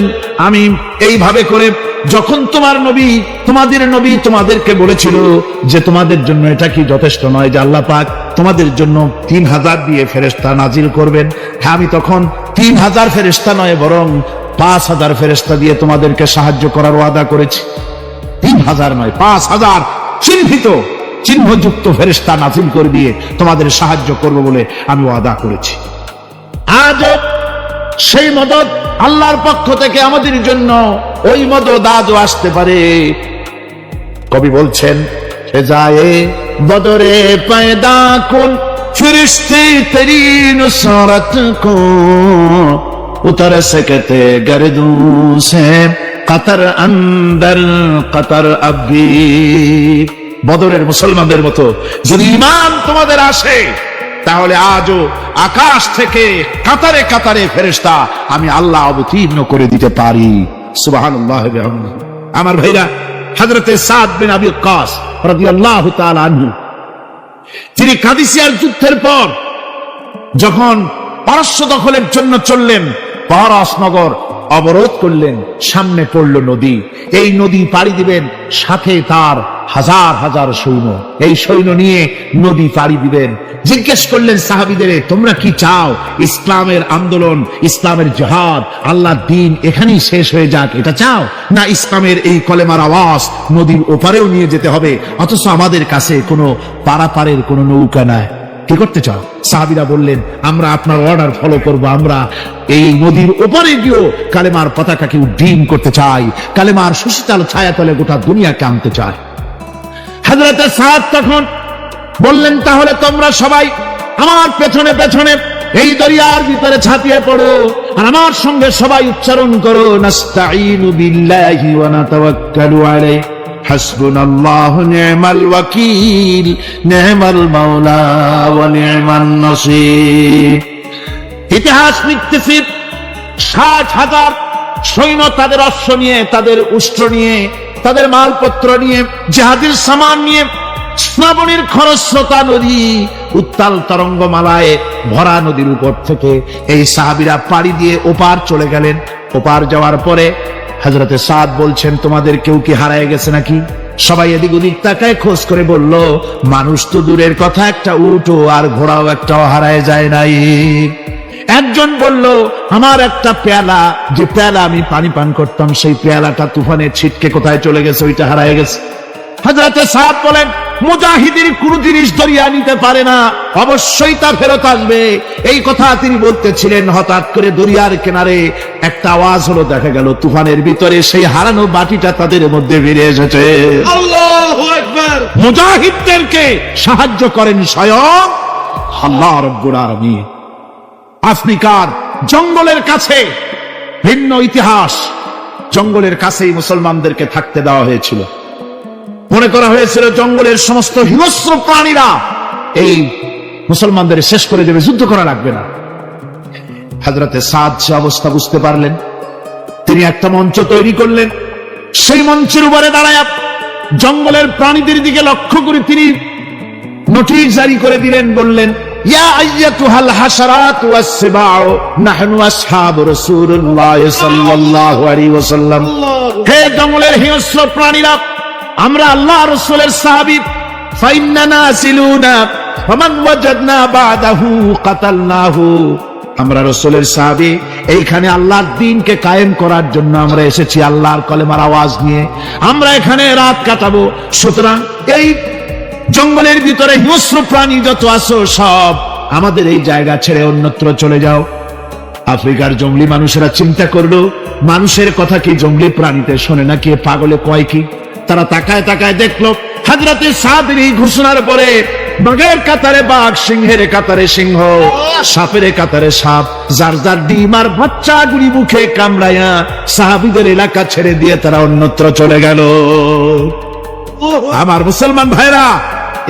আমি এইভাবে করে যখন তোমাদের নবী তোমাদেরকে বলেছিল যে তোমাদের জন্য এটা কি যথেষ্ট নয় যে আল্লাহ পাক তোমাদের জন্য 3000 দিয়ে ফেরেশতা নাজিল করবেন, হ্যাঁ আমি তখন 3000 ফেরেশতা নয় বরং 5000 ফেরেশতা দিয়ে তোমাদেরকে সাহায্য করার ওয়াদা করেছি। 3000 নয় 5000 চিহ্নযুক্ত ফেরেশতা নাজিল করে দিয়ে তোমাদের সাহায্য করব বলে আমি ওয়াদা করেছি। আজ সেই মদদ আল্লাহর পক্ষ থেকে আমাদের জন্য ওই মদদ আজও আসতে পারে। কবি বলছেন সে যায় বদরে পয়দা কুন ফিরিস্তে তেরি নুসরত কো উতর সকতে গর্দু সে কতর অন্দর কতর আবি। বদরের মুসলমানদের মতো যদি ঈমান তোমাদের আসে তাহলে আজও আকাশ থেকে কাতারে কাতারে ফেরেশতা আমি আল্লাহ অবতীর্ণ করে দিতে পারি। সুবহানাল্লাহ। আমার ভাইরা হযরতে সাদ বিন আবি ওয়াক্কাস রাদিয়াল্লাহু তাআলা আনহু তিনি কাদিসিয়ার যুদ্ধের পর যখন পারস্য দখলের জন্য চললেন, পারস নগর অবরোধ করলেন, সামনে পড়ল নদী, এই নদী পাড়ি দিবেন, সাথে তার হাজার হাজার সৈন্য, এই সৈন্য নিয়ে নদী পাড়ি দিবেন। জিজ্ঞেস করলেন সাহাবীদের তোমরা কি চাও? ইসলামের আন্দোলন, ইসলামের জিহাদ, আল্লাহর দ্বীন এখানেই শেষ হয়ে যাক এটা চাও, না ইসলামের এই কলেমার আওয়াজ নদীর ওপারেও নিয়ে যেতে হবে অথচ আমাদের কাছে কোনো পারাপারের কোনো নৌকা নাই, কি করতে চাও? সাহাবীরা বললেন আমরা আপনার অর্ডার ফলো করব, আমরা এই নদীর ওপারে গিয়েও কালেমার পতাকাকে উড্ডীন করতে চাই, কালেমার সুশীতল ছায়াতলে গোটা দুনিয়াকে আনতে চাই। হযরত সাদ তখন বললেন তাহলে তোমরা সবাই আমার পেছনে পেছনে এই দরিয়ার ভিতরে ঝাঁপিয়ে পড়ো আর আমার সঙ্গে সবাই উচ্চারণ করো নাস্তাঈনু বিল্লাহি ওয়া নাতাওয়াক্কালু আলাইহি হাসবুনাল্লাহু নি'মাল ওয়াকিল নি'মাল মাওলা ওয়া নি'মান নাসীর। ইতিহাস লিখতেছে 60,000 সৈন্য তাদের অশ্ব নিয়ে, তাদের উষ্ট্র নিয়ে, তাদের মালপত্র নিয়ে, জিহাদের সামান নিয়ে শ্রাবণীর খরস্রোতা নদী উত্তাল তরঙ্গমালায় ভরা নদীর উপর থেকে এই সাহাবীরা পাড়ি দিয়ে ওপার চলে গেলেন। ওপার যাওয়ার পরে হযরতে সাদ বলছেন তোমাদের কেউ কি হারায় গেছে নাকি? সবাই এদিক ওদিক তাকায়, খোঁজ করে বলল মানুষ তো দূরের কথা, একটা উটও আর ঘোড়াও একটাও হারায় যায় নাই। একজন বলল আমার একটা পেয়ালা, যে পেয়ালা আমি পানি পান করতাম সেই পেয়ালাটা তুফানে ছিটকে কোথায় চলে গেছে, ওইটা হারায় গেছে। হযরতে সাদ বলেন মুজাহিদের কোন জিনিস দরিয়া নিতে পারে না, অবশ্যই তা ফেরত আসবে। এই কথা তিনি বলতেছিলেন, হঠাৎ করে দরিয়ার কিনারে একটা আওয়াজ হলো, দেখা গেল তুফানের ভিতরে সেই হারানো বাটিটা তাদের মধ্যে বেরিয়ে এসেছে। আল্লাহু আকবার। মুজাহিদদেরকে সাহায্য করেন স্বয়ং আল্লাহ রাব্বুল আলামিন। আফ্রিকার জঙ্গলের কাছে ভিন্ন ইতিহাস, জঙ্গলের কাছেই মুসলমানদেরকে থাকতে দেওয়া হয়েছিল। মনে করা হয়েছিল জঙ্গলের সমস্ত হিংস্র প্রাণীরা এই মুসলমানদের শেষ করে দেবে, যুদ্ধ করা লাগবে না। হযরতে সাদ সে অবস্থা বুঝতে পারলেন, তিনি একটা মঞ্চ তৈরি করলেন। সেই মঞ্চের উপরে দাঁড়ায় জঙ্গলের প্রাণীদের দিকে লক্ষ্য করে তিনি নোটিশ জারি করে দিলেন, বললেন, ইয়া আইয়াতুহাল হাশারাত ওয়াস সিবাউ নাহনু আসহাবু রাসূলুল্লাহ সাল্লাল্লাহু আলাইহি ওয়াসাল্লাম। হে জঙ্গলের হিংস্র প্রাণীরা, আমরা আল্লাহ রাসূলের সাহাবী। ফাইন্নানা সিলুনা ফামান ওয়াজাদনা বাদাহু কাতালনাহু। আমরা রাসূলের সাহাবী, এইখানে আল্লাহর দ্বীনকে কায়েম করার জন্য আমরা এসেছি, আল্লাহর কলেমার আওয়াজ নিয়ে আমরা এখানে রাত কাটাবো। সুতরাং এই জঙ্গলের ভিতরে হিংস্র প্রাণী যত আছো সব আমাদের এই জায়গা ছেড়ে অন্যত্র চলে যাও। আফ্রিকার জঙ্গলি মানুষেরা চিন্তা করলো, মানুষের কথা কি জঙ্গলি প্রাণীতে শোনে নাকি, পাগলে কয় কি? তারা তাকায় তাকায় দেখলো হযরতে সাদের এই ঘোষণার পরে বাঘের কাতারে বাঘ, সিংহের কাতারে সিংহ, সাপের কাতারে সাপ, যার যার ডিম আর বাচ্চাগুলি মুখে কামড়ায়া সাহাবীদের এলাকা ছেড়ে দিয়ে তারা অন্যত্র চলে গেল। আমার মুসলমান ভাইরা,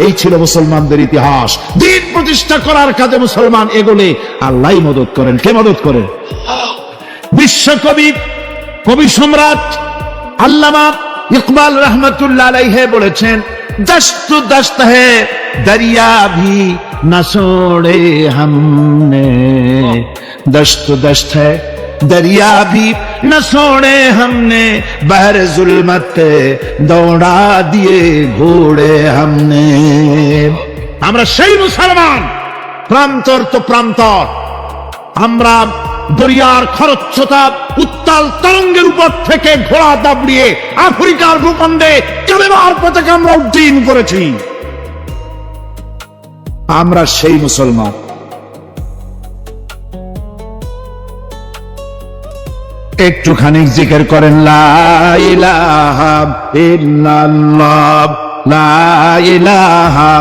এই ছিল মুসলমানদের ইতিহাস। দ্বীন প্রতিষ্ঠা করার কাজে মুসলমান এগোলে আল্লাহই মদত করেন। কে মদত করেন? বিশ্বকবি, কবি সম্রাট আল্লামা ইকবাল রহমতুল্লাহ আলাইহি বলেছেন, দস্ত দস্ত হ্যায় দরিয়া ভি না ছোড়ে हमने, दस्त दस्त है दरिया भी न छोड़े हमने, बहर जुल्मत दौड़ा दिए घोड़े हमने। আমরা সেই মুসলমান, প্রান্তর তো প্রান্তর। আমরা দরিয়ার খরচ্ছতা উত্তাল তরঙ্গের উপর থেকে ঘোড়া দাবড়িয়ে আফ্রিকার ভূখণ্ডে কালেমার পতাকা আমরা উড্ডীন করেছি। আমরা সেই মুসলমান। একটুখানি জিকির করেন, লা ইলাহা ইল্লাল্লাহ, লা ইলাহা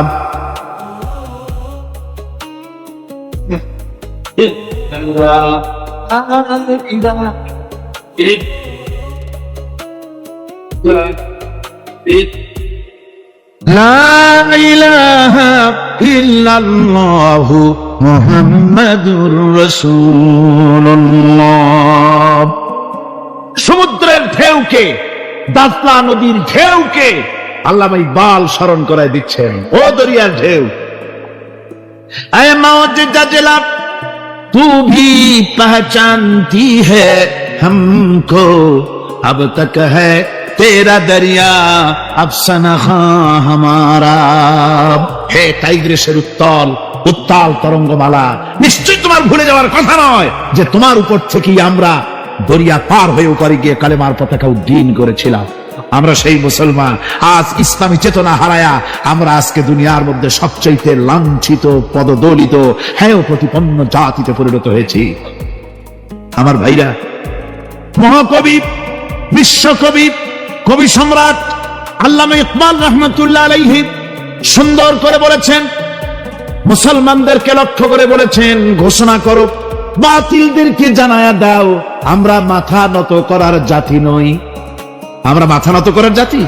লা ইলাহা ইল্লাল্লাহু মুহাম্মাদুর রাসূলুল্লাহ। সমুদ্রের ঢেউকে, দাজলা নদীর ঢেউকে আল্লামা ইকবাল স্মরণ করায় দিচ্ছেন। ও দরিয়ার ঢেউ, ऐ मौजूदा जिला तू भी पहचानती है हमको, अब तक है तेरा दरिया अफसाना हमारा। হে টাইগ্রিসের উত্তাল তরঙ্গমালা, নিশ্চয় তোমার ভুলে যাওয়ার কথা নয় যে তোমার উপর থেকেই আমরা দরিয়া পার হয়ে ওপারে গিয়ে কালেমার পতাকা উড্ডীন করেছিলাম। আমরা সেই মুসলমান। আজ ইসলামী চেতনা হারায়া আমরা আজকে দুনিয়ার মধ্যে সবচেয়ে লাঞ্ছিত, পদদলিত, হেয় প্রতিপন্ন জাতিতে পরিণত হয়েছি। আমার ভাইরা, মহাকবি, বিশ্বকবি, কবি সম্রাট আল্লামা ইকবাল রহমতুল্লাহ আলাইহি সুন্দর করে বলেছেন, মুসলমানদেরকে লক্ষ্য করে বলেছেন, ঘোষণা করো, বাতিলদেরকে জানায়া দাও, আমরা মাথা নত করার জাতি নই। আমরা মাথা নত করার জাতি?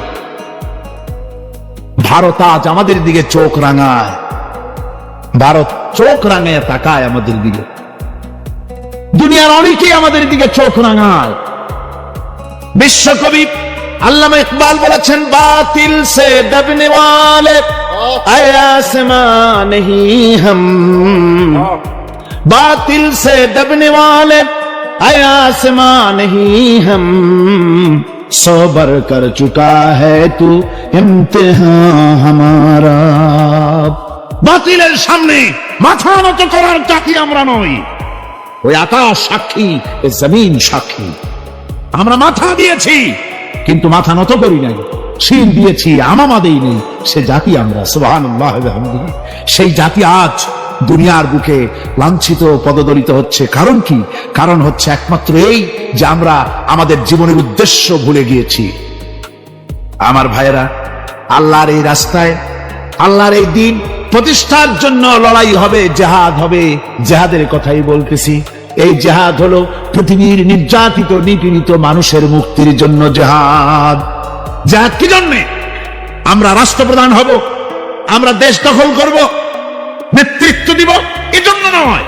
ভারত আজ আমাদের দিকে চোখ রাঙায়, ভারত চোখ রাঙায় তাকায় আমাদের দিকে, দুনিয়ার অনেকেই আমাদের দিকে চোখ রাঙায়। বিশ্বকবি আল্লামা ইকবাল বলেছেন, বাতিল সে দবনে ওয়ালে আসমান হি হাম, बातिल से दबने वाले आसमान ही हम, सोबर कर चुका है तू इम्तिहान हमारा। বাতিলের সামনে মাথা নত করার জাতি আমরা নই। ওই আকাশ সাক্ষী, ওই জমিন সাক্ষী। আমরা মাথা দিয়েছি কিন্তু মাথা নত করি নাই, শির দিয়েছি আমামা দেইনি, সে জাতি আমরা। সুবহানাল্লাহ ওয়া বিহামদিহি। সেই জাতি আজ দুনিয়ার বুকে লাঞ্ছিত, পদদলিত হচ্ছে। কারণ কি? কারণ হচ্ছে একমাত্র এই যে আমরা আমাদের জীবনের উদ্দেশ্য ভুলে গিয়েছি। আমার ভাইয়েরা, আল্লাহর এই রাস্তায়, আল্লাহর এই দিন প্রতিষ্ঠার জন্য লড়াই হবে, জিহাদ হবে। জিহাদের কথাই বলতেছি। এই জিহাদ হলো পৃথিবীর নির্যাতিত, নিপীড়িত মানুষের মুক্তির জন্য জিহাদ। জিহাদ কি জন্যে? আমরা রাষ্ট্রপ্রধান হব, আমরা দেশ দখল করব, নেতৃত্ব দিব, এজন্য নয়।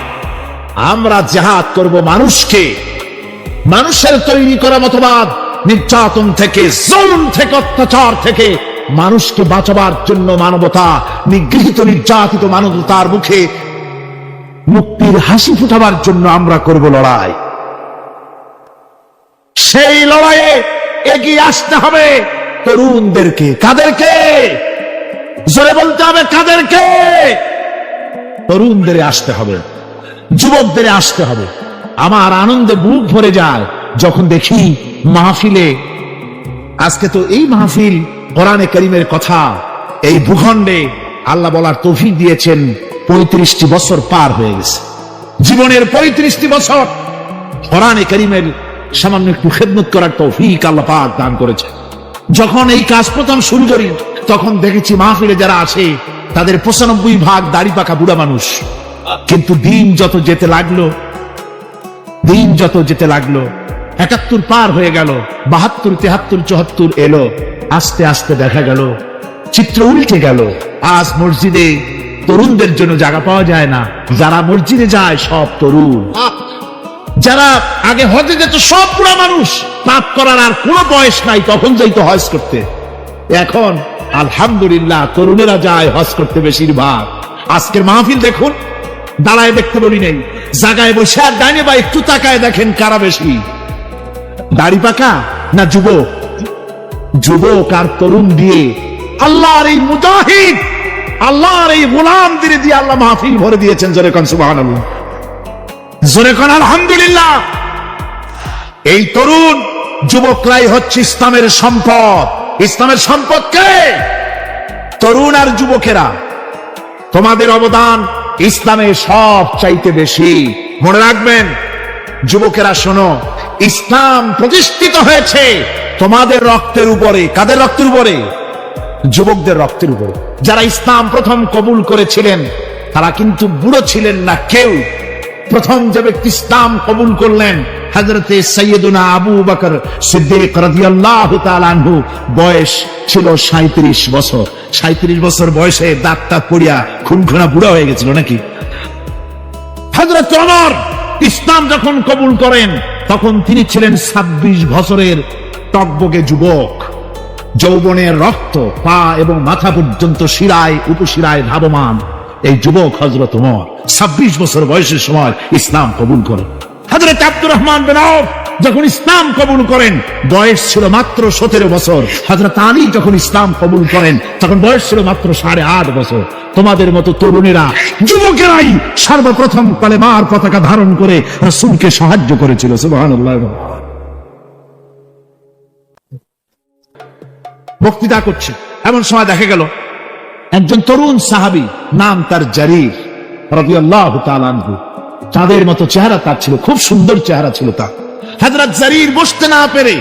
আমরা জিহাদ করব মানুষকে, মানুষের তৈরি করা মতবাদ, নির্যাতন থেকে, জুলুম থেকে, অত্যাচার থেকে মানুষকে বাঁচাবার জন্য, মানবতা নিগৃহীত নির্যাতিত মানবতার মুখে মুক্তির হাসি ফুটাবার জন্য আমরা করব লড়াই। সেই লড়াইয়ে এগিয়ে আসতে হবে তরুণদেরকে। কাদেরকে? জোরে বলতে হবে, কাদেরকে? তরুণদের আসতে হবে, যুবকদের আসতে হবে। আমার আনন্দে বুক ভরে যায় যখন দেখি মাহফিলে, আজকে তো এই মাহফিল কোরআনে কারীমের কথা এই ভূখণ্ডে আল্লাহ বলার তৌফিক দিয়েছেন। 35টি বছর পার হয়ে গেছে, জীবনের 35টি বছর কোরআনে কারীমের সামান্য একটু খেদমত করার তৌফিক আল্লাহ পাক দান করেছে। যখন এই কাজ প্রথম শুরু করি তখন দেখেছি মাহফিলে যারা আসে তাদের 95% দাড়ি পাকা বুড়া মানুষ। কিন্তু দিন যত যেতে লাগলো, 71 পার হয়ে গেল, 72, 73, 74 এলো, আস্তে আস্তে দেখা গেল চিত্র উল্টে গেল। আজ মসজিদে তরুণদের জন্য জায়গা পাওয়া যায় না। যারা মসজিদে যায় সব তরুণ, যারা আগে হজে যেত সব বুড়া মানুষ, পাপ করার আর কোনো বয়স নাই, তখন যাইতো হজ করতে। এখন আলহামদুলিল্লাহ তরুণেরা যায় হজ করতে বেশিরভাগ। আজকের মাহফিল দেখুন, দাঁড়ায় দেখতে বলি নেই, জায়গায় বসে আর ডাইনে বা একটু তাকায় দেখেন কারা বেশি, দাড়ি পাকা না যুবক? যুবক আর তরুণ দিয়ে আল্লাহর এই মুজাহিদ, আল্লাহর এই গোলামদের দিয়ে আল্লাহ মাহফিল ভরে দিয়েছেন। জোরে কোন সুবহানাল্লাহ, জোরে কোন আলহামদুলিল্লাহ। এই তরুণ যুবকরাই হচ্ছে ইসলামের সম্পদ। ইসলামের সম্পদ কে? তরুণ আর যুবকেরা। তোমাদের অবদান ইসলামে সব চাইতে বেশি। মনে রাখবেন যুবকেরা, শোনো, ইসলাম প্রতিষ্ঠিত হয়েছে তোমাদের রক্তের উপরে। কাদের রক্তের উপরে? যুবকদের রক্তের উপরে। যারা ইসলাম প্রথম কবুল করেছিলেন তারা কিন্তু বুড়ো ছিলেন না কেউ। প্রথম যে ব্যক্তি ইসলাম কবুল করলেন হযরতে সাইয়েদুনা আবু বকর সিদ্দিক রাদিয়াল্লাহু তাআলা আনহু, বয়স ছিল 37 বছর। 37 বছর বয়সে দাঁতটা পড়িয়া খুনখুনা বুড়া হয়ে গেছিল নাকি? হযরত ওমর ইসলাম যখন কবুল করেন তখন তিনি ছিলেন 26 বছরের টকবগে যুবক। যৌবনের রক্ত পা এবং মাথা পর্যন্ত শিরায় উপশিরায় ধাবমান এই যুবক হযরত ওমর 26 বছর বয়সের সময় ইসলাম কবুল করেন। হযরত আব্দুর রহমান বিন আউফ যখন ইসলাম কবুল করেন বয়স ছিল মাত্র 17 বছর। হযরত আলী যখন ইসলাম কবুল করেন তখন বয়স ছিল মাত্র 8.5 বছর। তোমাদের মতো তরুণেরা, যুবকেরাই সর্বপ্রথম কালেমার পতাকা ধারণ করে রাসূলকে সাহায্য করেছিল। সুবহানাল্লাহ। বক্তৃতা করছে, এমন সময় দেখা গেল একজন তরুণ সাহাবী, নাম তার জারির রাদিয়াল্লাহু তাআলা আনহু। চাঁদের মতো চেহারা তার ছিল, খুব সুন্দর চেহারা ছিল তার। হযরত জারির বসতে না পেরে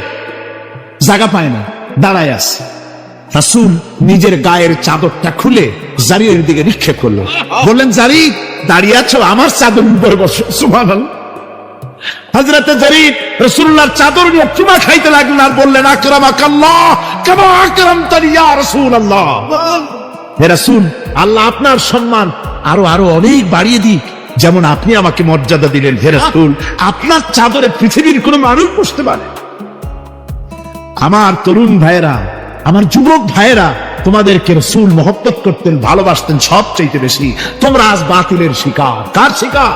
জায়গা পায় না, দাঁড়ায় আছে। রাসূল নিজের গায়ের চাদরটা খুলে জারির দিকে নিক্ষেপ করলো, বললেন, জারির দাঁড়িয়ে আছো, আমার চাদর উপরে বসো। সুবহানাল্লাহ। হযরত জারির রাসূলুল্লাহর চাদর নিয়ে চুমা খাইতে লাগলেন আর বললেন, আকরামাকাল্লাহ কামা আকরামতানি ইয়া রাসূলুল্লাহ। হে রাসূল, আল্লাহ আপনার সম্মান আরো আরো অনেক বাড়িয়ে দিক, যেমন আপনি আমাকে মর্যাদা দিলেন। হে রাসূল, আপনার চাদরে পৃথিবীর কোন মানুষ বসতে পারে? আমার তরুণ ভাইয়েরা, আমার যুবক ভাইয়েরা, তোমাদেরকে রাসূল মহব্বত করতেন, ভালোবাসতেন সবচাইতে বেশি। তোমরা আজ বাতিলের শিকার। কার শিকার?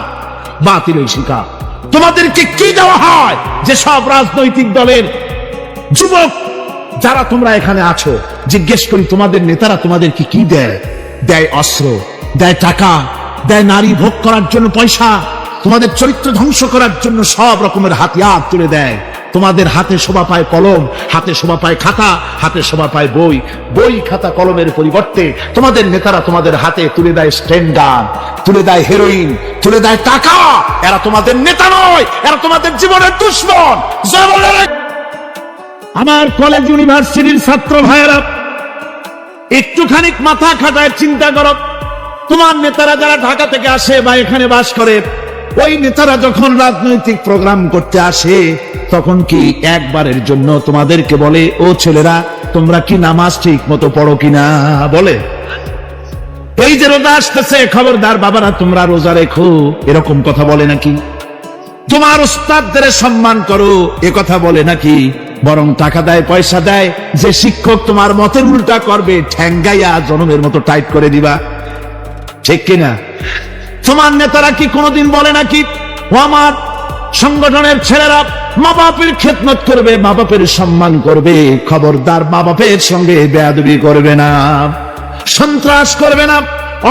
বাতিলের শিকার। তোমাদেরকে কি দেওয়া হয় যে সব রাজনৈতিক দলের যুবক যারা তোমরা এখানে আছো, জিজ্ঞেস করি তোমাদের নেতারা তোমাদেরকে কি দেয়? দেয় অস্ত্র, দেয় টাকা, দেয় নারী ভোগ করার জন্য পয়সা, তোমাদের চরিত্র ধ্বংস করার জন্য সব রকমের হাতিয়ার তুলে দেয়। তোমাদের হাতে শোভা পায় কলম, হাতে শোভা পায় খাতা, হাতে শোভা পায় বই। বই খাতা কলমের পরিবর্তে তোমাদের নেতারা তোমাদের হাতে তুলে দেয় স্ট্যান্ড গান, তুলে দেয় হেরোইন, তুলে দেয় টাকা। এরা তোমাদের নেতা নয়, এরা তোমাদের জীবনের দুশমন। আমার কলেজ ইউনিভার্সিটির ছাত্র ভাইয়েরা, একটুখানি মাথা খাটায় চিন্তা করো, তোমার নেতারা যারা ঢাকা থেকে আসে বা এখানে বাস করে, ওই নেতারা যখন রাজনৈতিক প্রোগ্রাম করতে আসে তখন কি একবারের জন্য তোমাদেরকে বলে, ও ছেলেরা তোমরা কি নামাজ ঠিক মতো পড়ো কিনা? বলে? এই যে ঈদের রোজা আসতেছে, খবরদার বাবারা তোমরা রোজা রেখো, এরকম কথা বলে নাকি? তোমার উস্তাদদের সম্মান করো, এ কথা বলে নাকি? বরং টাকা দেয়, পয়সা দেয়, যে শিক্ষক তোমার মতের উল্টা করবে ঠ্যাঙ্গাইয়া জনমের মতো টাইট করে দিবা, ঠিক কিনা? তোমার নেতারা কি কোনোদিন বলে নাকি ও আমার সংগঠনের ছেলেরা মা বাপের খেদমত করবে, মা বাপের সম্মান করবে, খবরদার মা বাপের সঙ্গে বেয়াদবি করবে না, সন্ত্রাস করবে না,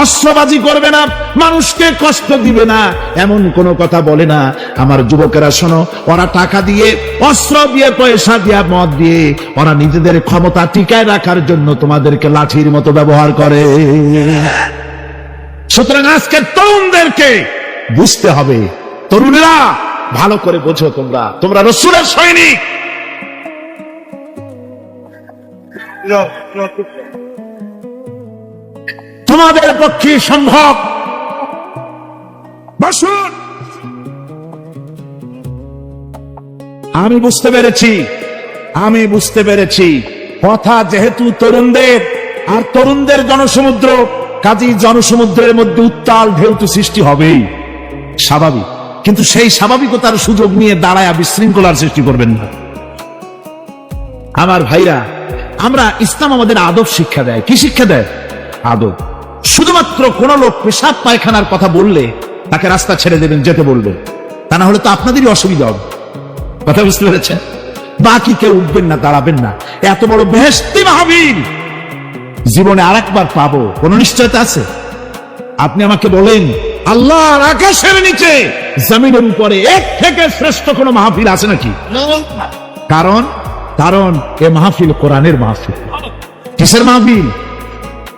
অস্ত্রবাজি করবে না, মানুষকে কষ্ট দিবে না, এমন কোনো কথা বলে না? আমার যুবকেরা শোনো, ওরা টাকা দিয়ে, অস্ত্র দিয়ে, পয়সা দিয়ে, মদ দিয়ে ওরা নিজেদের ক্ষমতা টিকায় রাখার জন্য তোমাদেরকে লাঠির মতো ব্যবহার করে। সুতরাং আজকে তরুণদেরকে বুঝতে হবে, তরুণেরা ভালো করে বোঝো, তোমরা রাসূলের সৈনিক। তোমাদের পক্ষে সম্ভব। বসুন। আমি বুঝতে পেরেছি কথা যেহেতু তরুণদের, আর তরুণদের জনসমুদ্র, কাজী জনসমুদ্রের মধ্যে উত্তাল ঢেউ তো সৃষ্টি হবেই, স্বাভাবিক। কিন্তু সেই স্বাভাবিকতার সুযোগ নিয়ে দাঁড়ায় বিশৃঙ্খলার সৃষ্টি করবেন না। আমার ভাইরা, আমরা ইসলাম আমাদের আদব শিক্ষা দেয়। কি শিক্ষা দেয়? আদব। শুধুমাত্র কোন লোক পেশাব পায়খানার কথা বললে তাকে রাস্তা ছেড়ে দেবেন, যেতে বলবে, তা না হলে তো আপনাদেরই অসুবিধা হবে। কথা বুঝতে পেরেছেন? বাকি কেউ উঠবেন না, দাঁড়াবেন না। এত বড় বেহেশতি মাহফিল জীবনে আরেকবার পাবো কোন নিশ্চয়তা আছে? আপনি আমাকে বলেন, আল্লাহর আকাশের নিচে জমিনের উপরে এর থেকে শ্রেষ্ঠ কোন মাহফিল আছে নাকি? কারণ এ মাহফিল কোরআনের মাহফিল। কিসের মাহফিল?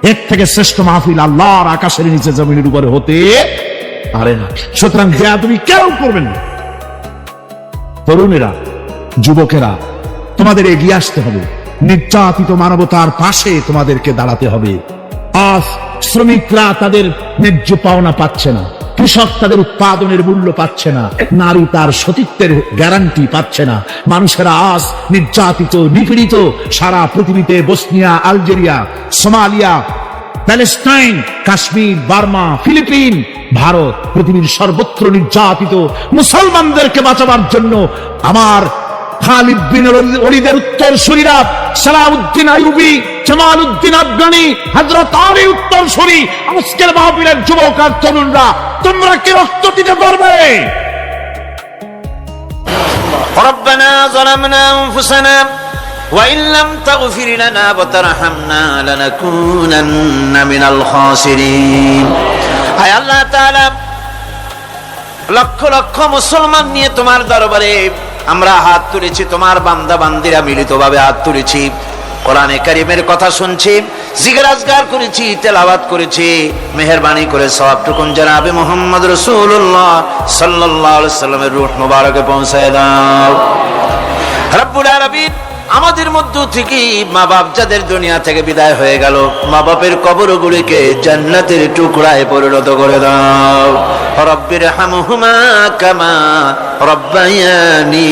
এর থেকে শ্রেষ্ঠ মাহফিল আল্লাহর আকাশের নিচে জমিনের উপরে হতে পারে না। সুতরাং বেয়াদবি কেউ করবেন না। তরুণেরা, যুবকেরা, তোমাদের এগিয়ে আসতে হবে। নির্যাতিত মানবতার পাশে তোমাদেরকে দাঁড়াতে হবে। আজ শ্রমিকরা তাদের ন্যায্য পাওনা পাচ্ছে না, কৃষক তাদের উৎপাদনের মূল্য পাচ্ছে না, নারী তার সতীত্বের গ্যারান্টি পাচ্ছে না। মানুষেরা আজ নির্যাতিত, নিপীড়িত। সারা পৃথিবীতে Bosnia, Algeria, Somalia, Palestine, Kashmir, Burma, Philippines, Bharat, পৃথিবীর সর্বত্র নির্যাতিত মুসলমানদেরকে বাঁচাবার জন্য আমার খালিদ বিন ওলীদের উত্তরসূরিরা, সালাউদ্দিন আইয়ুবী, জামালউদ্দিন আফগানি, হযরত আলী উত্তরসূরি, আজকের মাহফিলের যুবক আর তরুণরা, তোমরা কি রক্ত দিতে পারবে? ربنا ظلمنا أنفسنا وإن لم تغفر لنا وترحمنا لنكونن من الخاسرين। আয় আল্লাহ তাআলা, লক্ষ লক্ষ মুসলমান নিয়ে তোমার দরবারে আমরা হাত তুলেছি, তোমার বান্দা বান্দিরা মিলিতভাবে হাত তুলেছি, কোরআনে কারীমের কথা শুনছি, জিকির আজকার করেছি, তেলাওয়াত করেছি। মেহেরবানি করে সওয়াবটুকুন জনাবে মুহাম্মদ রাসূলুল্লাহ সাল্লাল্লাহু আলাইহি সাল্লামের রূহ মুবারকে পৌঁছায় দাও। রব্বুল আলামিন, আমাদের মধ্য থেকে মা বাপ যাদের দুনিয়া থেকে বিদায় হয়ে গেল, মা বাপের কবরগুলিকে জান্নাতের টুকরায় পরিণত করে দাও। রব্বির হামহুমা কামা রব্বায়ানি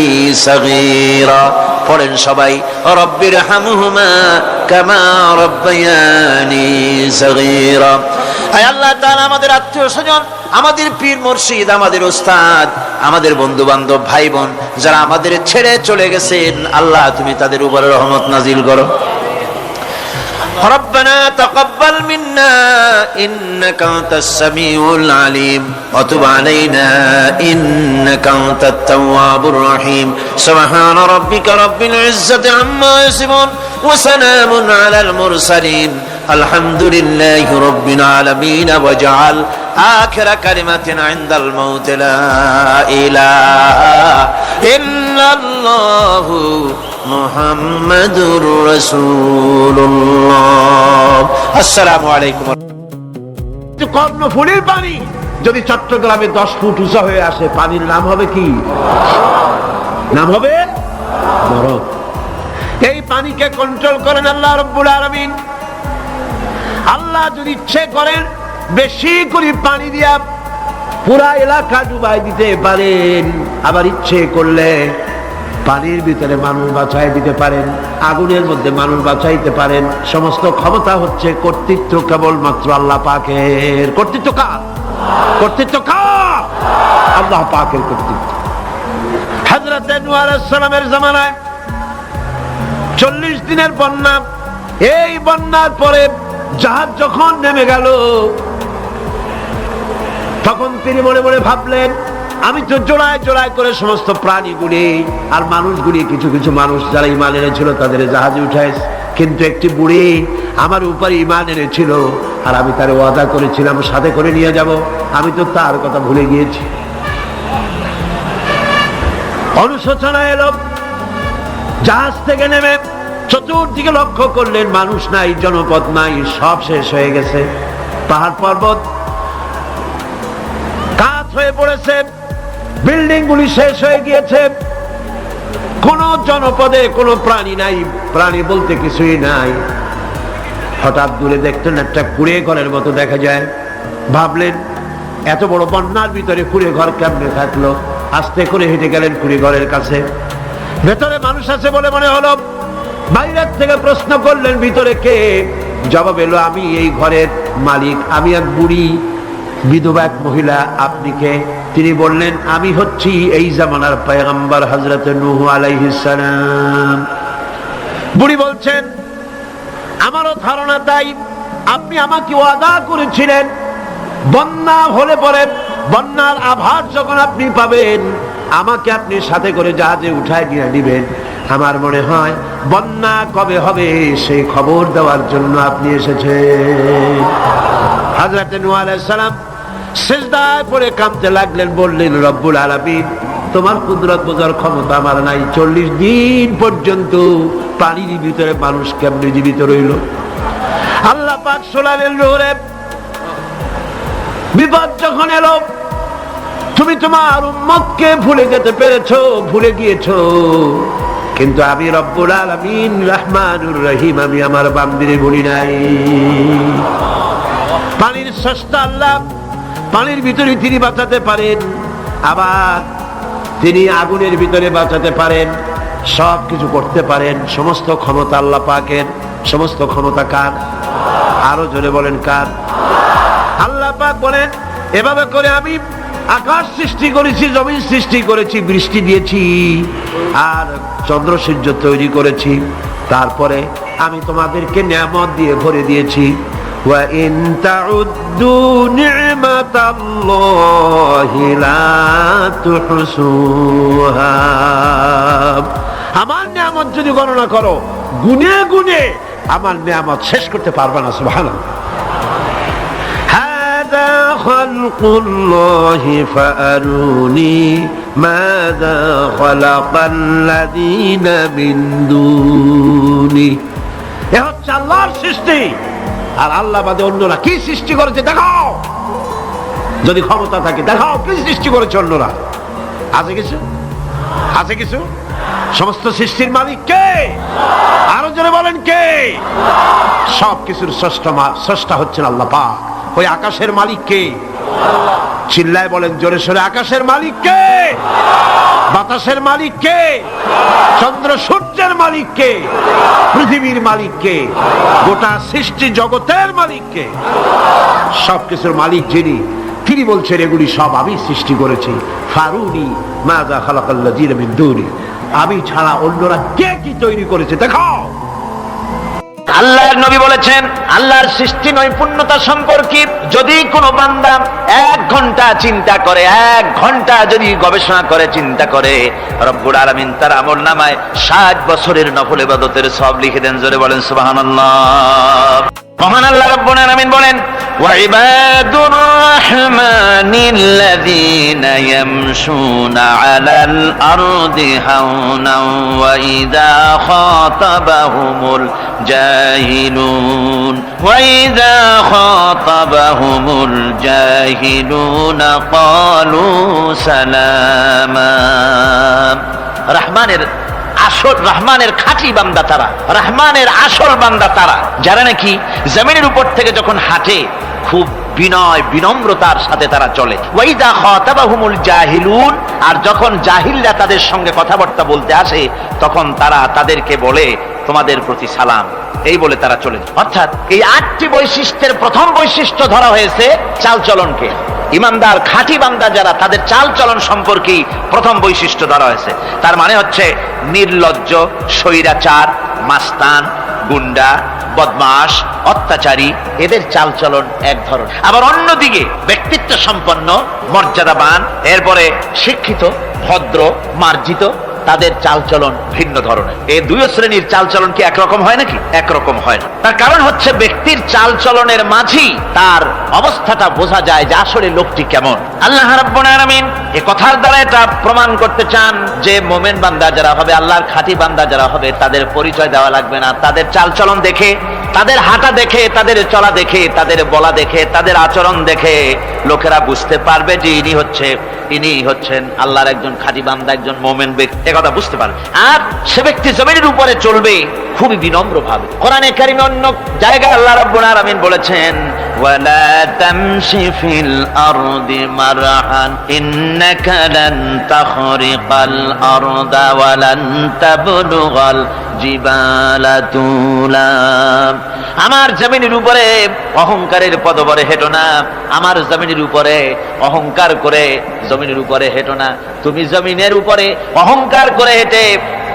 সাগীরা। পড়েন সবাই, রব্বির হামহুমা কামা রব্বায়ানি সাগীরা। আয় আল্লাহ তাআলা, আমাদের আত্মীয় স্বজন, আমাদের পীর মুর্শিদ, আমাদের উস্তাদ, আমাদের বন্ধু বান্ধব, ভাই বোন যারা আমাদের ছেড়ে চলে গেছেন, আল্লাহ তুমি তাদের উপরে রহমত নাজিল করো। ربنا تقبل منا إنك أنت السميع العليم وتب علينا إنك أنت التواب الرحيم سبحان ربك رب العزة عما يصفون وسلام على المرسلين الحمد لله رب العالمين واجعل آخر كلمة عند الموت لا إله إلا الله মুহাম্মাদুর রাসূলুল্লাহ। আসসালামু আলাইকুম। কর্ণফুলীর পানি যদি চট্টগ্রামে 10 ফুট উঁচা হয়ে আসে, পানির নাম হবে কি? নাম হবে বরফ। এই পানিকে কন্ট্রোল করেন আল্লাহ রাব্বুল আলামিন। আল্লাহ যদি ইচ্ছে করেন বেশি করে পানি দিয়া পুরা এলাকা ডুবাই দিতে পারেন, আবার ইচ্ছে করলে পানির ভিতরে মানুষ বাঁচাই দিতে পারেন, আগুনের মধ্যে মানুষ বাঁচাইতে পারেন। সমস্ত ক্ষমতা হচ্ছে, কর্তৃত্ব কেবলমাত্র আল্লাহ পাকের। কর্তৃত্ব কার? কর্তৃত্ব কার? আল্লাহ পাকের কর্তৃত্ব। হযরত নূহ আলাইহিস সালামের জামানায় 40 দিনের বন্যা। এই বন্যার পরে জাহাজ যখন নেমে গেল, তখন তিনি মনে মনে ভাবলেন, আমি তো জোড়ায় জোড়ায় করে সমস্ত প্রাণীগুলি আর মানুষগুলি, কিছু কিছু মানুষ যারা ঈমান এনেছিল তাদের জাহাজে উঠাইছে, কিন্তু একটি বুড়ি আমার উপরে ঈমান এনেছিল আর আমি তার ওয়াদা করেছিলাম সাথে করে নিয়ে যাব, আমি তো তার কথা ভুলে গিয়েছি। অনুশোচনা এলো। জাহাজ থেকে নেমে চতুর্দিকে লক্ষ্য করলেন, মানুষ নাই, জনপদ নাই, সব শেষ হয়ে গেছে। পাহাড় পর্বত কাজ হয়ে পড়েছে, বিল্ডিং গুলি শেষ হয়ে গিয়েছে, কোন জনপদে কোনো প্রাণী নাই, প্রাণী বলতে কিছুই নাই। হঠাৎ দূরে দেখতেন একটা কুড়ে ঘরের মতো দেখা যায়। ভাবলেন, এত বড় বন্যার ভিতরে কুড়ে ঘর কেমনে থাকলো? আস্তে করে হেঁটে গেলেন কুড়ে ঘরের কাছে। ভেতরে মানুষ আছে বলে মনে হলো। বাইরের থেকে প্রশ্ন করলেন, ভিতরে কে? জবাব এলো, আমি এই ঘরের মালিক, আমি এক বুড়ি বিধবা এক মহিলা। আপনি কে? তিনি বললেন, আমি হচ্ছি এই জামানার পয়গম্বর হযরত নূহ আলাইহিস সালাম। বুড়ি বলছেন, আমারও ধারণা তাই। আপনি আমাকে ওয়াদা করেছিলেন বন্যা হলে পরে, বন্যার আভাস যখন আপনি পাবেন, আমাকে আপনি সাথে করে জাহাজে উঠায় নিয়ে নিবেন। আমার মনে হয় বন্যা কবে হবে সেই খবর দেওয়ার জন্য আপনি এসেছেন। হযরত নূহ আলাইহিস সালাম সিজদায় পড়ে কাঁদতে লাগলেন, বললেন, রব্বুল আলামিন, তোমার কুদরত বোঝার ক্ষমতা আমার নাই। 40 দিন পর্যন্ত পানির ভিতরে মানুষ কেমনে জীবিত রইল? আল্লাহ পাক শোনালেন, নূরে, বিপদ যখন এলো, তুমি তোমার উম্মতকে ভুলে যেতে পেরেছো, ভুলে গিয়েছো, কিন্তু আমি রব্বুল আলামিন রহমানুর রহিম, আমি আমার বান্দিরে ভুলি নাই। পানির স্রষ্টা আল্লাহ, পানির ভিতরে তিনি বাঁচাতে পারেন, আবার তিনি আগুনের ভিতরে বাঁচাতে পারেন, সব কিছু করতে পারেন। সমস্ত ক্ষমতা আল্লাহ পাকের। সমস্ত ক্ষমতা কার? আরো জোরে বলেন, কার? আল্লাহ পাক বলেন, এভাবে করে আমি আকাশ সৃষ্টি করেছি, জমিন সৃষ্টি করেছি, বৃষ্টি দিয়েছি আর চন্দ্র সূর্য তৈরি করেছি, তারপরে আমি তোমাদেরকে নিয়ামত দিয়ে ভরে দিয়েছি। ওয়া ইন তাউদ্দু নি'মাতাল্লাহি লা তুহসুহা। আমার নিয়ামত যদি গণনা করো, গুনে গুনে আমার নিয়ামত শেষ করতে পারবে না। সুবহানাল্লাহ। হাদা খালকুল্লাহি ফাআরুনি মাযা খালাকাল্লাযীনা মিন দুনি। এ হচ্ছে আল্লাহর সৃষ্টি, আর আল্লাহ বাদে অন্যরা কি সৃষ্টি করেছে দেখাও। যদি ক্ষমতা থাকে দেখাও কি সৃষ্টি করেছে অন্যরা। আছে কিছু? আছে কিছু? সমস্ত সৃষ্টির মালিক কে? আরো জোরে বলেন, কে? সব কিছুর স্রষ্টা হচ্ছেন আল্লাহ পাক। ওই আকাশের মালিক কে? চিল্লায় বলেন জোরে সোরে, আকাশের মালিক কে? বাতাসের মালিক কে? চন্দ্র সূর্যের মালিক কে? পৃথিবীর মালিক কে? গোটা সৃষ্টি জগতের মালিক কে? সবকিছুর মালিক যিনি, তিনি বলছেন এগুলি সব আমি সৃষ্টি করেছি। ফারুনি মাযা খালাকাল্লাযীনা মিন দুনি। আমি ছাড়া অন্যরা কে কি তৈরি করেছে দেখাও। আল্লাহর নবী বলেছেন, আল্লাহর সৃষ্টি নৈপুণ্যতা সম্পর্কে যদি কোনো বান্দা 1 ঘন্টা চিন্তা করে, 1 ঘন্টা যদি গবেষণা করে, চিন্তা করে, রব্বুল আলামিন তার আমলনামায় 60 বছরের নফল ইবাদতের সওয়াব লিখে দেন। জোরে বলেন সুবহানাল্লাহ। মহান আল্লাহ রাব্বুল আলামিন বলেন, ওয়া ইবাদুর রাহমানিল্লাযীনা ইয়ামশুনা আলাল আরদি হাওনান ওয়া ইযা খাতাবাহুমুল জাহিলুন ক্বালু সালামা। রহমানের খাঁটি বান্দা তারা, রহমানের আসল বান্দা তারা, যারা নাকি জমিনের উপর থেকে যখন হাঁটে খুব বিনয় বিনম্রতার সাথে তারা চলে। ওয়াইদা খাতাবাহুমুল জাহিলুন, আর যখন জাহিলরা তাদের সঙ্গে কথাবার্তা বলতে আসে তখন তারা তাদেরকে বলে তোমাদের প্রতি সালাম, এই বলে তারা চলে যায়। অর্থাৎ এই 8টি বৈশিষ্ট্যের প্রথম বৈশিষ্ট্য ধরা হয়েছে চালচলনকে। ইমানদার খাঁটি বান্দা যারা, তাদের চালচলন সম্পর্কে প্রথম বৈশিষ্ট্য ধরা হয়েছে। তার মানে হচ্ছে নির্লজ্জ, স্বৈরাচার, মাস্তান, গুন্ডা, বদমাশ, অত্যাচারী, এদের চালচলন এক ধরনের। আবার অন্যদিকে ব্যক্তিত্ব সম্পন্ন, মর্যাদাবান, এরপরে শিক্ষিত, ভদ্র, মার্জিত, তাদের চালচলন ভিন্ন ধরনের। এই দুই শ্রেণীর চালচলন কি একরকম হয় নাকি? একরকম হয় না। তার কারণ হচ্ছে ব্যক্তির চালচলনের মাঝেই তার অবস্থাটা বোঝা যায় যে আসলে লোকটি কেমন। আল্লাহ রাব্বুল আলামিন এই কথার দ্বারা এটা প্রমাণ করতে চান যে মোমেন বান্দা যারা হবে, আল্লাহর খাঁটি বান্দা যারা হবে, তাদের পরিচয় দেওয়া লাগবে না। তাদের চালচলন দেখে, তাদের হাঁটা দেখে, তাদের চলা দেখে, তাদের বলা দেখে, তাদের আচরণ দেখে লোকেরা বুঝতে পারবে যে ইনি হচ্ছেন আল্লাহর একজন খাঁটি বান্দা, একজন মোমেন ব্যক্তি, কথা বুঝতে পারবে। আর সে ব্যক্তি জমিনের উপরে চলবে খুবই বিনম্র ভাবে। কোরআনে কারিমে অন্য জায়গায় আল্লাহ রাব্বুল আলামিন বলেছেন, ওয়ালা তামশি ফিল আরদি মারহান ইন্নাকা লান তাখরিকাল আরদা ওয়া লান তাবলুগাল জিবালা তুলা। আমার জমিনের উপরে অহংকারের পদবরে হেঁটো না, আমার জমিনের উপরে অহংকার করে জমিনের উপরে হেঁটো না। তুমি জমিনের উপরে অহংকার করে হেঁটে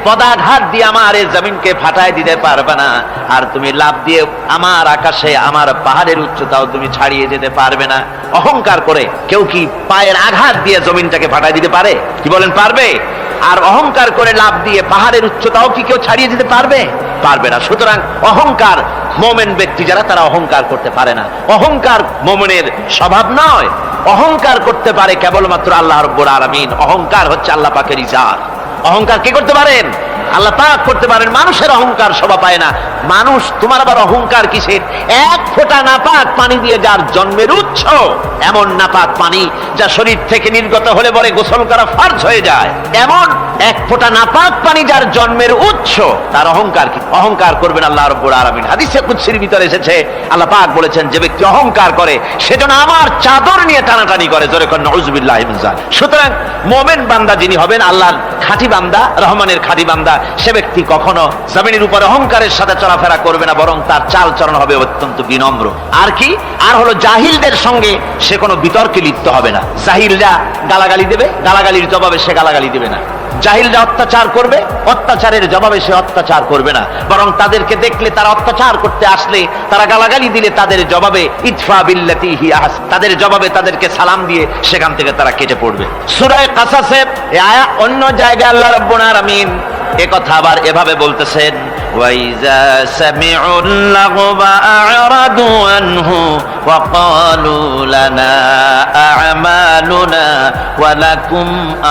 পদাঘাত দিয়ে আমার এই জমিনকে ফাটায় দিতে পারবে না, আর তুমি লাভ দিয়ে আমার আকাশে, আমার পাহাড়ের উচ্চতাও তুমি ছাড়িয়ে যেতে পারবে না। অহংকার করে কেউ কি পায়ের আঘাত দিয়ে জমিনটাকে ফাটায় দিতে পারে? কি বলেন, পারবে? আর অহংকার করে লাভ দিয়ে পাহাড়ের উচ্চতাও কি কেউ ছাড়িয়ে দিতে পারবে? পারবে না। সুতরাং অহংকার, মোমেন ব্যক্তি যারা, তারা অহংকার করতে পারে না। অহংকার মোমেনের স্বভাব নয়। অহংকার করতে পারে কেবলমাত্র আল্লাহ রাব্বুল আলামিন। অহংকার হচ্ছে আল্লাহ পাকের ইজাত। অহংকার কে করতে পারেন? আল্লাহ পাক করতে পারেন। মানুষের অহংকার শোভা পায় না। মানুষ, তোমার আবার অহংকার কিসের? এক ফোঁটা নাপাক পানি দিয়ে যার জন্মের উৎস, এমন নাপাক পানি যা শরীর থেকে নির্গত হলে পরে গোসল করা ফরজ হয়ে যায়, এমন এক ফোঁটা নাপাক পানি যার জন্মের উৎস, তার অহংকার কি? অহংকার করবেন আল্লাহ রাব্বুল আলামিন। হাদিসে কুদসির ভিতরে এসেছে, আল্লাহ পাক বলেছেন, যে ব্যক্তি অহংকার করে সেজন্য আমার চাদর নিয়ে টানাটানি করে। জোরে করে নাউযুবিল্লাহি মিন যালিক। সুতরাং মোমেন বান্দা যিনি হবেন, আল্লাহর খাঁটি বান্দা, রহমানের খাঁটি বান্দা, সে ব্যক্তি কখনো জমিনের উপরে অহংকারের সাথে চলাফেরা করবে না, বরং তার চালচলন হবে অত্যন্ত বিনম্র। আর কি? আর হলো জাহিলদের সঙ্গে সে কোনো বিতর্কে লিপ্ত হবে না। জাহিলরা গালাগালি দেবে, গালাগালির জবাবে সে গালাগালি দেবে না। জাহিলরা অত্যাচার করবে, অত্যাচারের জবাবে সে অত্যাচার করবে না, বরং তাদেরকে দেখলে, তারা অত্যাচার করতে আসলে, তারা গালাগালি দিলে তাদের জবাবে ইদফা বিল্লাতি হিয়া আহসান, তাদের জবাবে তাদেরকে সালাম দিয়ে সেখান থেকে তারা কেটে পড়বে। সূরা কাসাসে এই আয়াত, অন্য জায়গায় আল্লাহ রাব্বুল আলামিন একথা আবার এভাবে বলতেছেন, ওয়াইজা সামিউল লাগবা আ'রাদু আনহু ওয়া ক্বালু লানা আ'মালুনা ওয়া লাকুম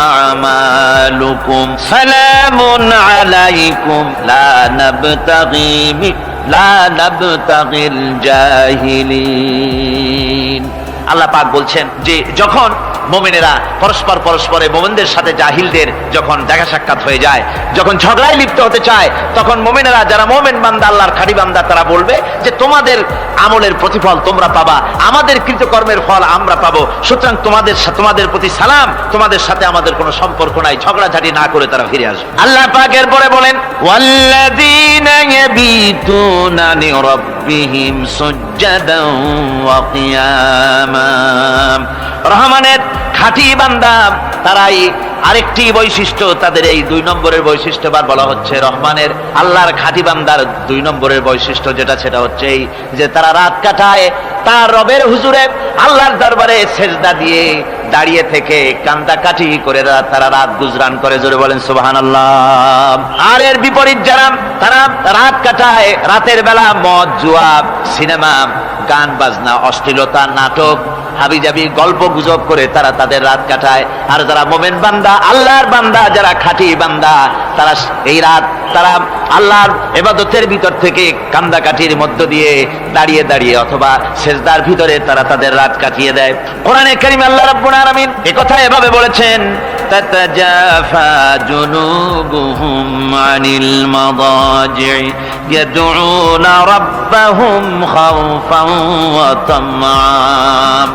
আ'মালুকুম সালামুন আলাইকুম লা নাবতাগিল জাহিলিন। আল্লাহ পাক বলছেন যে যখন মোমেনেরা পরস্পরে মোমেনদের সাথে জাহিলদের যখন দেখা সাক্ষাৎ হয়ে যায়, যখন ঝগড়ায় লিপ্ত হতে চায়, তখন মোমেনেরা, যারা মোমেন বান্দা, আল্লাহর খাঁটি বান্দা, তারা বলবে যে তোমাদের আমলের প্রতিফল তোমরা পাবা, আমাদের কৃতকর্মের ফল আমরা পাবো। সুতরাং তোমাদের প্রতি সালাম, তোমাদের সাথে আমাদের কোনো সম্পর্ক নাই। ঝগড়াঝাটি না করে তারা ফিরে আসবে। আল্লাহ পাক এরপরে বলেন, ওয়াল্লাযীনা ইয়াবিতুনা লিরাব্বিহিম সুজদান ওয়া কিয়ামা। রহমানের খাঁটি বান্দা তারাই আরেকটি বৈশিষ্ট্য, তাদের এই 2 নম্বরের বৈশিষ্ট্য বার বলা হচ্ছে। রহমানের, আল্লাহর খাঁটি বান্দার 2 নম্বরের বৈশিষ্ট্য যেটা, সেটা হচ্ছে এই যে তারা রাত কাটায় তার রবের হুজুরে, আল্লাহর দরবারে সেজদা দিয়ে দাঁড়িয়ে থেকে কান্দাকাটি করে তারা রাত গুজরান করে। জোরে বলেন সুবহানাল্লাহ। আর এর বিপরীত যারা, তারা রাত কাটায়, রাতের বেলা মদ, জুয়া, সিনেমা, গান বাজনা, অশ্লীলতা, নাটক, হাবিজাবি, গল্প গুজব করে তারা তাদের রাত কাটায়। আর যারা মোমেন বান্দা, আল্লাহর বান্দা, যারা খাঁটি বান্দা, তারা এই রাত তারা আল্লাহর ইবাদতের ভিতর থেকে কান্দাকাটির মধ্য দিয়ে দাঁড়িয়ে দাঁড়িয়ে অথবা সেজদার ভিতরে তারা তাদের রাত কাটিয়ে দেয়। কোরআনে কারীমে আল্লাহ রাব্বুল আলামিন একথা এভাবে বলেছেন, تتجافى جنوبهم عن المضاجع يدعون ربهم خوفا وطمعا।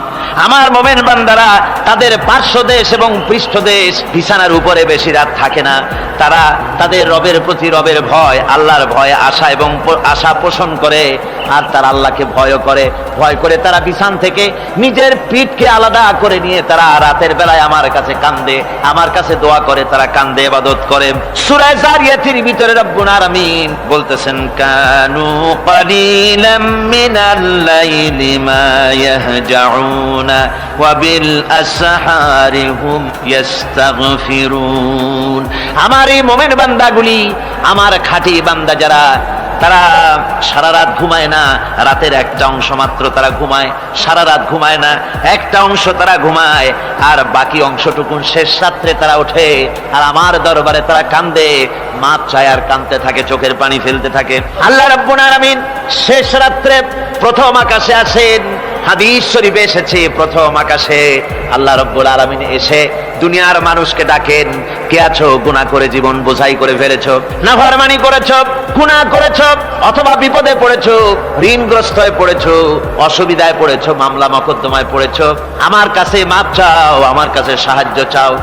আমার মুমিন বান্দারা তাদের পার্শ্বদেশ এবং পৃষ্ঠদেশ বিছানার উপরে বেশি রাত থাকে না। তারা তাদের রবের প্রতি রবের ভয়, আল্লাহর ভয়, আশা এবং আশা পোষণ করে। আর তারা আল্লাহকে ভয় করে তারা বিছান থেকে নিজের পিঠকে আলাদা করে নিয়ে তারা রাতের বেলায় আমার কাছে কান্দে, আমার কাছে দোয়া করে, তারা কান্দে, ইবাদত করে। সূরা যারিয়াতের ভিতরে রব্বুল আলামিন বলতেছেন, কানু ক্বালিলাম মিনাল লাইলি মা ইয়াহজাউনা ওয়া বিল আসহারি হুম ইস্তাগফিরুন। আমার এই মুমিন বান্দাগুলি, আমার খাঁটি বান্দা যারা, তারা সারা রাত ঘুমায় না, রাতের একটা অংশ মাত্র তারা ঘুমায়, সারা রাত ঘুমায় না, একটা অংশ তারা ঘুমায়, আর বাকি অংশটুকু শেষ রাত্রে তারা ওঠে আর আমার দরবারে তারা কান্দে, মাপ চায় আর কাঁদতে থাকে, চোখের পানি ফেলতে থাকে। আল্লাহ রাব্বুল আলামিন শেষ রাত্রে প্রথম আকাশে আসেন। হাদিস শরীফে এসেছে, প্রথম আকাশে আল্লাহ রাব্বুল আলামিন এসে দুনিয়ার মানুষকে ডাকেন, কে আছো? গুনাহ করে জীবন বোঝাই করে ফেলেছো, নাফরমানি করেছো, গুনাহ করেছো, অথবা বিপদে পড়েছো, ঋণগ্রস্ত হয়ে পড়েছো, অসুবিধায় পড়েছো, মামলা মকদ্দমায় পড়েছো, আমার কাছে মাপ চাও, আমার কাছে সাহায্য চাও।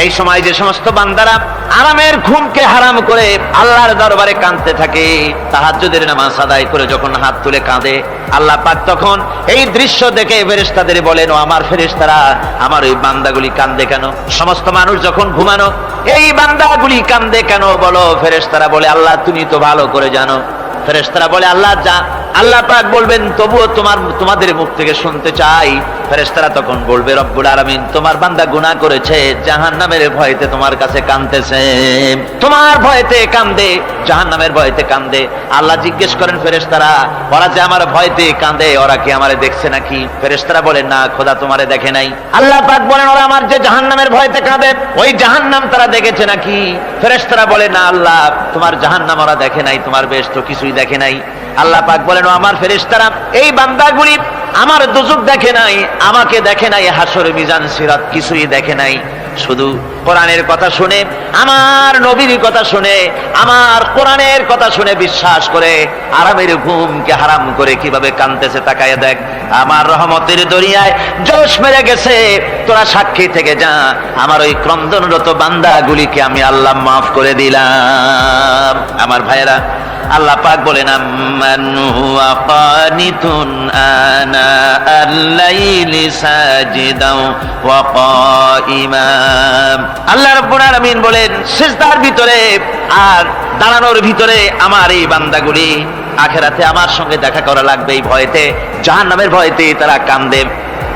এই সময় যে সমস্ত বান্দারা আরামের ঘুমকে হারাম করে আল্লাহর দরবারে কাঁদতে থাকে, তাহাজ্জুদের নামাজ আদায় করে যখন হাত তুলে কাঁদে, আল্লাহ পাক তখন এই দৃশ্য দেখে ফেরেশতাদের বলেন, ও আমার ফেরেশতারা, আমার ওই বান্দাগুলি কাঁদে কেন? সমস্ত মানুষ যখন ঘুমানো, এই বান্দাগুলি কাঁদে কেন বলো? ফেরেশতারা বলে, আল্লাহ তুমি তো ভালো করে জানো। ফেরেশতারা বলে, আল্লাহ পাক বলবেন, তবুও তোমাদের মুখ থেকে শুনতে চাই। ফেরেশতারা তখন বলবে, রব্বুল আলামিন তোমার বান্দা গুনাহ করেছে, জাহান্নামের ভয়তে তোমার কাছে কাঁদতেছে, তোমার ভয়তে কাঁদে, জাহান্নামের ভয়তে কাঁদে। আল্লাহ জিজ্ঞেস করেন, ফেরেশতারা, ওরা যে আমার ভয়তে কাঁদে, ওরা কি আমারে দেখছে নাকি? ফেরেশতারা বলেন, না খোদা তোমারে দেখে নাই। আল্লাহ পাক বলেন, ওরা আমার যে জাহান্নামের ভয়তে কাঁদে, ওই জাহান্নাম তারা দেখেছে নাকি? ফেরেশতারা বলে, না আল্লাহ, তোমার জাহান্নাম ওরা দেখে নাই, তোমার বেহেশত কিছুই দেখে নাই। আল্লাহ পাক বলেন, ও আমার ফেরেশতারা, এই বান্দাগুলি আমার দুজক দেখে নাই, আমাকে দেখে নাই, হাসর মিজান সিরাত কিছুই দেখে নাই, শুধু কোরআনের কথা শুনে, আমার নবীর কথা শুনে, আমার কোরআনের কথা শুনে বিশ্বাস করে আরামের ঘুমকে হারাম করে কিভাবে কাঁদতেছে তাকায় দেখ। আমার রহমতের দরিয়ায় জোশ মেরে গেছে, তোরা সাক্ষী থেকে যা, আমার ওই ক্রন্দনরত বান্দাগুলিকে আমি আল্লাহ মাফ করে দিলাম। আমার ভাইয়েরা, আল্লাহ পাক বলেন, আম্মান হুয়া কানিতুন আনা আল-লাইলি সাজিদাও ওয়া কাইমা। আল্লাহ রাব্বুল আলামিন বলেন, সিজদার ভিতরে আর দাঁড়ানোর ভিতরে আমার এই বান্দাগুলি আখিরাতে আমার সঙ্গে দেখা করা লাগবে এই ভয়তে, জাহান্নামের ভয়তে তারা কাঁদে,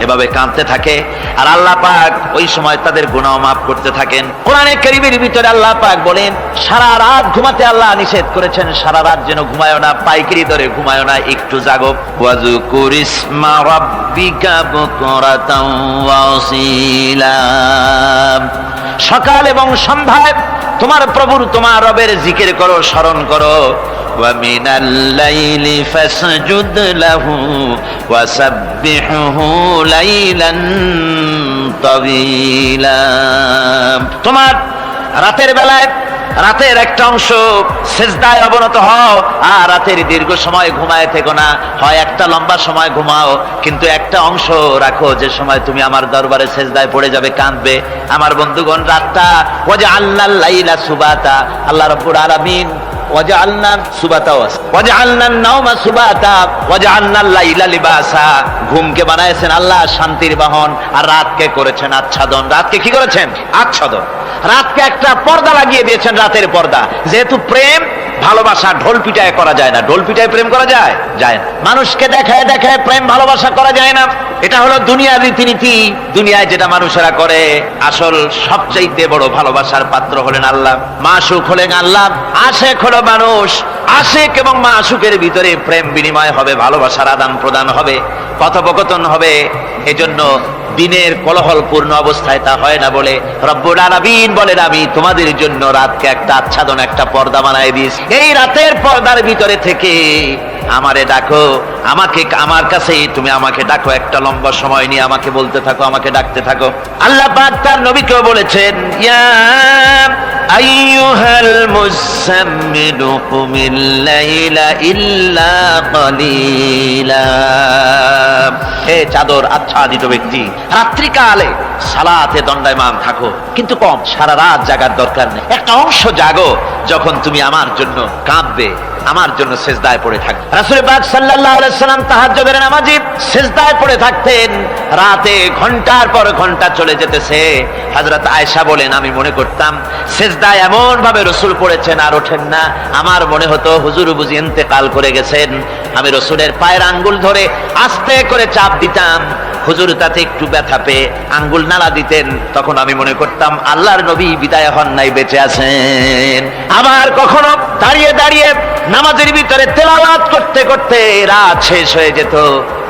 এভাবে কাঁদতে থাকে। আর আল্লাহ পাক ওই সময় তাদের গুনাহ মাফ করতে থাকেন। কোরআনে কারীমের ভিতরে আল্লাহ পাক বলেন, সারা রাত ঘুমাতে আল্লাহ নিষেধ করেছেন, সারা রাত যেন ঘুমায় না, পাইকারি দরে ঘুমায় না, একটু জাগো। ওয়াজকুর ইসমা রাব্বিকা বুকরাতাও ওয়া আসীলা। সকাল এবং সন্ধ্যায় তোমার প্রভুর, তোমার রবের জিকির করো, স্মরণ করো। وَمِنَ اللَّيْلِ فَاسْجُدْ لَهُ وَسَبِّحْهُ لَيْلًا طَوِيلًا। তোমার রাতের বেলায় রাতের একটা অংশ সিজদায় অবনত হও, আর রাতের দীর্ঘ সময় ঘুমায় থেকো না, হয় একটা লম্বা সময় ঘুমাও, কিন্তু একটা অংশ রাখো যে সময় তুমি আমার দরবারে সিজদায় পড়ে যাবে, কাঁদবে। আমার বন্ধুগণ, রাতটা ওয়াজআলনাল লাইলা সুবাতা, আল্লাহ রাব্বুল আলামিন ওয়াজআলনা সুবাতা ওয়াজআলনান নাওমা সুবাতা ওয়াজআলনাল লাইলা লিবাসা, ঘুমকে বানাইছেন আল্লাহ শান্তির বাহন, আর রাতকে করেছেন আচ্ছাদন। রাতকে কি করেছেন? আচ্ছাদন। রাতকে একটা পর্দা লাগিয়ে দিয়েছেন, রাতের পর্দা। যেহেতু প্রেম ভালোবাসা ঢোল পিটায় করা যায় না, ঢোল পিটায় প্রেম করা যায় যায় না, মানুষকে দেখায় দেখায় প্রেম ভালোবাসা করা যায় না। এটা হলো দুনিয়ার রীতিনীতি, দুনিয়ায় যেটা মানুষেরা করে। আসল সবচাইতে বড় ভালোবাসার পাত্র হলেন আল্লাহ, মাসুক হলেন আল্লাহ, আশেক হলো মানুষ। আশেক এবং মাসুকের ভিতরে প্রেম বিনিময় হবে, ভালোবাসার আদান প্রদান হবে, কথোপকথন হবে। এজন্য দিনের কোলাহলপূর্ণ অবস্থায় তা হয় না বলে রব্বুল আলামিন বলেন, আমি তোমাদের জন্য রাতকে একটা আচ্ছাদন, একটা পর্দা বানায় দিয়েছি। এই রাতের পর্দার ভিতরে থেকে আমারে ডাকো, আমার কাছে তুমি আমাকে ডাকো, একটা লম্বা সময় নিয়ে আমাকে বলতে থাকো, আমাকে ডাকতে থাকো। আল্লাহ পাক তার নবীকেও বলেছেন, ইয়া আইয়ুহাল মুযাম্মিলু কুমিল লাইলা ইল্লা কালিলা। হে চাদর আচ্ছাদিত ব্যক্তি, রাত্রিকালে সালাতে দণ্ডায়মান থাকো, কিন্তু কম, সারা রাত জাগার দরকার নেই। একটা অংশ জাগো যখন তুমি আমার জন্য কাঁদবে, আমার জন্য সেজদায় পড়ে থাকবে। রাসূল পাক সাল্লাল্লাহু আলাইহি সাল্লাম তাহাজ্জুদের নামাজে সেজদায় পড়ে থাকতেন, রাতে ঘন্টার পর ঘন্টা চলে যেতেছে। হযরত আয়েশা বলেন, আমি মনে করতাম সেজদায় এমন ভাবে রাসূল পড়েছেন আর ওঠেন না, আমার মনে হতো হুজুর বুঝি ইন্তেকাল করে গেছেন। আমি রাসূলের পায়ের আঙ্গুল ধরে আস্তে করে চাপ দিতাম, হুজুর তাতে একটু ব্যথা পেয়ে আঙ্গুল নাড়া দিতেন, তখন আমি মনে করতাম আল্লাহর নবী বিদায় হন নাই, বেঁচে আছেন। আবার কখনো দাঁড়িয়ে দাঁড়িয়ে নামাজের ভিতরে তেলাওয়াত করতে করতে রাত শেষ হয়ে যেত,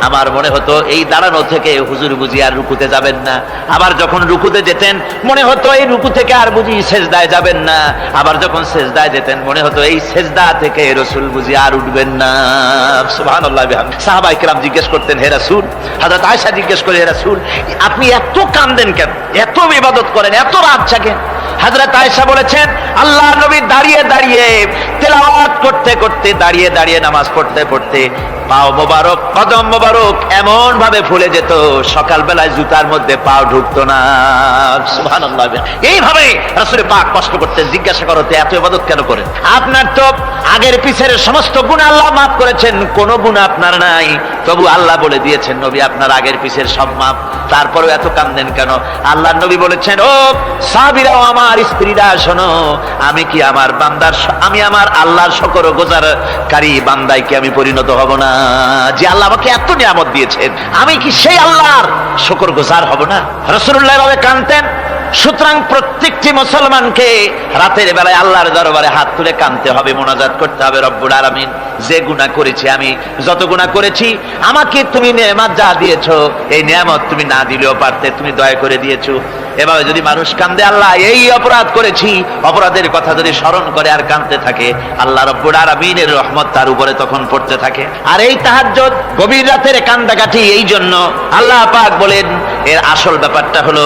আমার মনে হতো এই দাঁড়ানো থেকে হুজুর বুঝি আর রুকুতে যাবেন না। আবার যখন রুকুতে যেতেন মনে হতো এই রুকু থেকে আর বুঝি সেজদায় যাবেন না। আবার যখন সেজদায় যেতেন মনে হতো এই সেজদা থেকে রাসূল বুঝি আর উঠবেন না। সুবহানাল্লাহ। সাহাবায়ে কেরাম জিজ্ঞেস করতেন, হে রাসূল, হযরত আয়েশা জিজ্ঞেস করে, হে রাসূল আপনি এত কাঁদেন কেন, এত ইবাদত করেন, এত রাত জাগেন? হযরত আয়েশা বলেছেন, আল্লাহর নবী দাঁড়িয়ে দাঁড়িয়ে তেলাওয়াত করতে করতে, দাঁড়িয়ে দাঁড়িয়ে নামাজ পড়তে পড়তে পাও মোবারক, কদম মোবারক এমন ভাবে ফুলে যেত, সকালবেলায় জুতার মধ্যে পাও ঢুকতো না। সুবহানাল্লাহ। এইভাবে রাসূল পাক কষ্ট করতেন। জিজ্ঞাসা করতে এত ইবাদত কেন করেন? আপনার তো আগের পিছের সমস্ত গুনাহ আল্লাহ মাফ করেছেন, কোনো গুনাহ আপনার নাই, তবু আল্লাহ বলে দিয়েছেন নবী আপনার আগের পিছের সব মাফ, তারপরেও এত কাঁদেন কেন? আল্লাহর নবী বলেছেন, ও সাহাবীরাও আমার স্ত্রীরা শোনো, আমি কি আমার বান্দার, আমি আমার আল্লাহর শুকরগুজারকারী বান্দায় কি আমি পরিণত হব না? যে আল্লাহ আমাকে এত নিয়ামত দিয়েছেন, আমি কি সেই আল্লাহর শুকরগুজার হব না? রাসূলুল্লাহ এভাবে কাঁদতেন। সুতরাং প্রত্যেকটি মুসলমানকে রাতের বেলায় আল্লাহর দরবারে হাত তুলে কাঁদতে হবে, মোনাজাত করতে হবে, রব্বুল আলামিন যে গুনাহ করেছি, আমি যত গুনাহ করেছি, আমাকে তুমি নেয়ামত যা দিয়েছো, এই নেয়ামত তুমি না দিলেও পারতে, তুমি দয়া করে দিয়েছো। এভাবে যদি মানুষ কাঁদে, আল্লাহ এই অপরাধ করেছি, অপরাধের কথা যদি স্মরণ করে আর কাঁদতে থাকে, আল্লাহ রব্বুল আলামিনের রহমত তার উপরে তখন পড়তে থাকে। আর এই তাহাজ্জুদ গভীর রাতের কান্দাকাটি, এই জন্য আল্লাহ পাক বলেন, এর আসল ব্যাপারটা হলো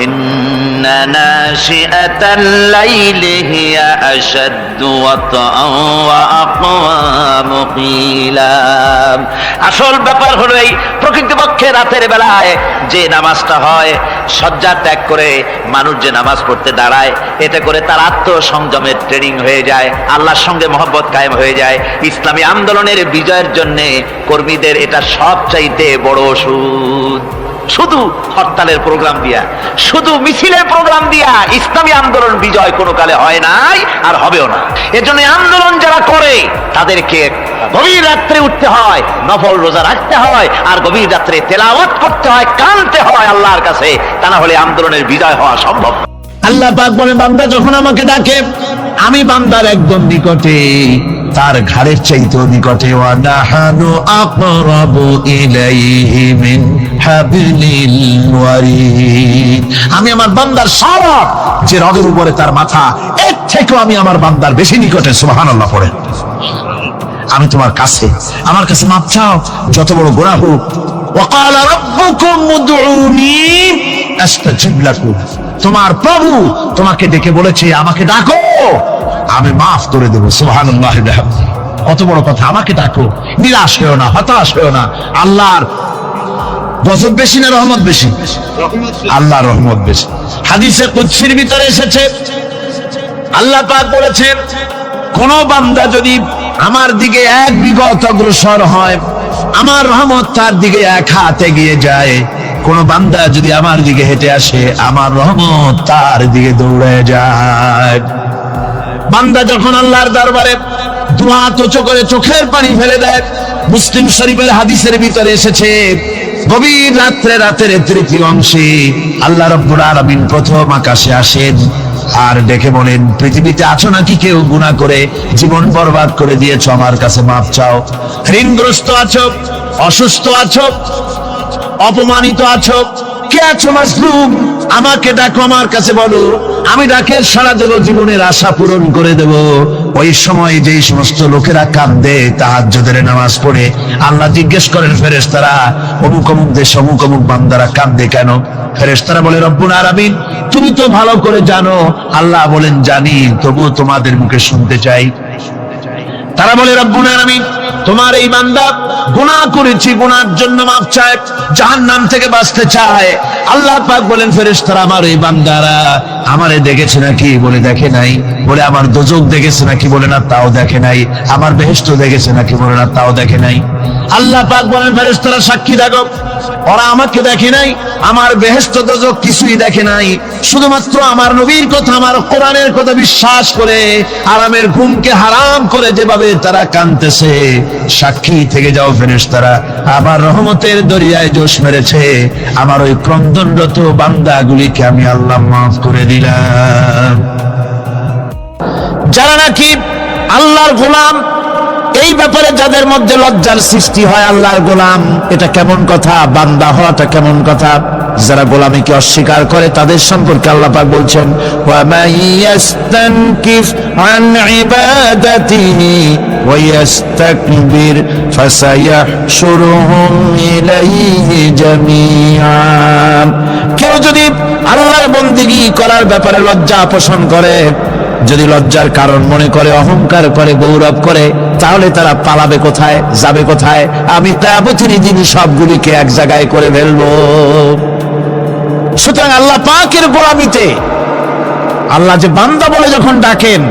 ইন্না নাশিআতাল লাইলি হিয়া আশাদ্দু ওয়াতআন ওয়া আকওয়ামু কিলা। আসল ব্যাপার হলো এই প্রকৃতপক্ষে রাতের বেলায় যে নামাজটা হয়, শয্যা ত্যাগ করে মানুষ যে নামাজ পড়তে দাঁড়ায়, এতে করে তার আত্মসংযমের ট্রেনিং হয়ে যায়, আল্লাহর সঙ্গে মহব্বত কায়েম হয়ে যায়। ইসলামী আন্দোলনের বিজয়ের জন্য কর্মীদের এটা সবচাইতে বড় ওষুধ। শুধু হরতালের প্রোগ্রাম দিয়া, শুধু মিছিলের প্রোগ্রাম দিয়া ইসলামী আন্দোলন বিজয় কোনো কালে হয় নাই আর হবেও না। এজন্য আন্দোলন যারা করে তাদেরকে গভীর রাত্রে উঠতে হয়, নফল রোজা রাখতে হয়, আর গভীর রাত্রে তেলাওয়াত করতে হয়, কাঁদতে হয় আল্লাহর কাছে, তা না হলে আন্দোলনের বিজয় হওয়া সম্ভব না। আল্লাহ পাক বলেন, বান্দা যখন আমাকে ডাকে, আমি বান্দার একদম নিকটে, তার ঘাড়ের চাইতেও নিকটে। ওয়া নাহানু আকরাবু ইলাইহি মিন হাবলিল ওয়ারিদ। আমি আমার বান্দার সব যে রগের উপরে তার মাথা, এর থেকেও আমি আমার বান্দার বেশি নিকটে। সুবহানাল্লাহ পড়েন। আমি তোমার কাছে, আমার কাছে মাপ চাও, যত বড় গোনাহ হোক। ওয়া ক্বালা রাব্বুকুম উদউনি আস্তাজিব লাকুম। তোমার প্রভু তোমাকে ডেকে বলেছে, আমাকে ডাকো, আমি মাফ করে দেবো। সুবহানাল্লাহ। কত বড় কথা, আমাকে ডাকো, নিরাশ হয়েও না, হতাশ হয়েও না। আল্লাহর গজব বেশি না রহমত বেশি? আল্লাহর রহমত বেশি। হাদিসে কুদসির ভিতরে এসেছে, আল্লাহ পাক বলেছেন, কোন বান্দা যদি আমার দিকে এক বিগত অগ্রসর হয়, আমার রহমত তার দিকে এক হাত এগিয়ে যায়। কোন বান্দা যদি আমার দিকে হেঁটে আসে, আমার রহমত তার দিকে দৌড়ে যায়। বান্দা যখন আল্লাহর দরবারে দুহাত উঁচু করে চোখের পানি ফেলে দেয়, মুসলিম শরীফের হাদিসের ভিতরে এসেছে, গভীর রাত্রে, রাতের তৃতীয় অংশে আল্লাহ রাব্বুল আলামিন প্রথম আকাশে আসেন আর ডেকে বলেন, পৃথিবীতে আছো নাকি কেউ গুনাহ করে জীবন বরবাদ করে দিয়েছো, আমার কাছে মাফ চাও। ঋণগ্রস্ত আছো, অসুস্থ আছো, অপমানিত আছো, কে আছো মাজলুম, আমাকে ডাকো, আমার কাছে বলো, আমি ডাকের সাড়া দেব, জীবনের আশা পূরণ করে দেব। ওই সময় যেই সমস্ত লোকেরা কাঁদে তাহাজ্জুদের নামাজ পড়ে, আল্লাহ জিজ্ঞেস করেন ফেরেশতারা, অমুক অমুক দেশ অমুক অমুক বান্দারা কাঁদে কেন? ফেরেশতারা বলে, রব্বুল আলামিন তুমি তো ভালো করে জানো। আল্লাহ বলেন, জানি, তবুও তোমাদের মুখে শুনতে চাই। তারা বলে, রব্বুল আলামিন তোমার এই বান্দা গুনাহ করেছি, গুনার জন্য মাফ চায়, জাহান্নাম থেকে বাঁচতে চায়। আল্লাহ পাক বলেন, ফেরেশতারা আমার এই বান্দারা আমারে দেখেছে নাকি? বলে দেখে নাই। বলে আমার দোজখ দেখেছে নাকি? বলে না, তাও দেখে নাই। আমার বেহেশত দেখেছে নাকি? বলে না, তাও দেখে নাই। আল্লাহ পাক বলেন, ফেরেশতারা সাক্ষী থাকো, ওরা আমাকে দেখে নাই, আমার বেহেশত দোজখ কিছুই দেখে নাই, শুধুমাত্র আমার নবীর কথা, আমার কোরআনের কথা বিশ্বাস করে আরামের ঘুমকে হারাম করে যেভাবে তারা কাঁদতেছে, সাক্ষী থেকে যাও ফেরেশতারা, আবার রহমতের দরিয়ায় জোশ মেরেছে আমার ওই ক্রন্দনরত বান্দাগুলিকে আমি আল্লাহ মাফ করে দিলাম। যারা নাকি আল্লাহর গোলাম, এই ব্যাপারে যাদের মধ্যে লজ্জার সৃষ্টি হয়, আল্লাহর গোলাম এটা কেমন কথা, বান্দা হওয়াটা কেমন কথা। যারা গোলামীকে অস্বীকার করে তাদের সম্পর্কে আল্লাহ পাক বলছেন, ওয়া মাইয়াস্তানকিফ আন ইবাদাতিহি ওয়া ইস্তাকবির ফাসায়াহশুরুহুম ইলাইহি জামিআ। কেউ যদি আল্লাহর বন্দেগী করার ব্যাপারে লজ্জা পোষণ করে, যদি লজ্জার কারণ মনে করে, অহংকার করে, গৌরব করে, তাহলে তারা পালাবে কোথায়, যাবে কোথায়? আমি কিয়ামতের দিন সবগুলিকে এক জায়গায় করে ফেলবো। সুতরাং আল্লাহ পাকের গোলামিতে আল্লাহ যে বান্দা বলে যখন ডাকেন,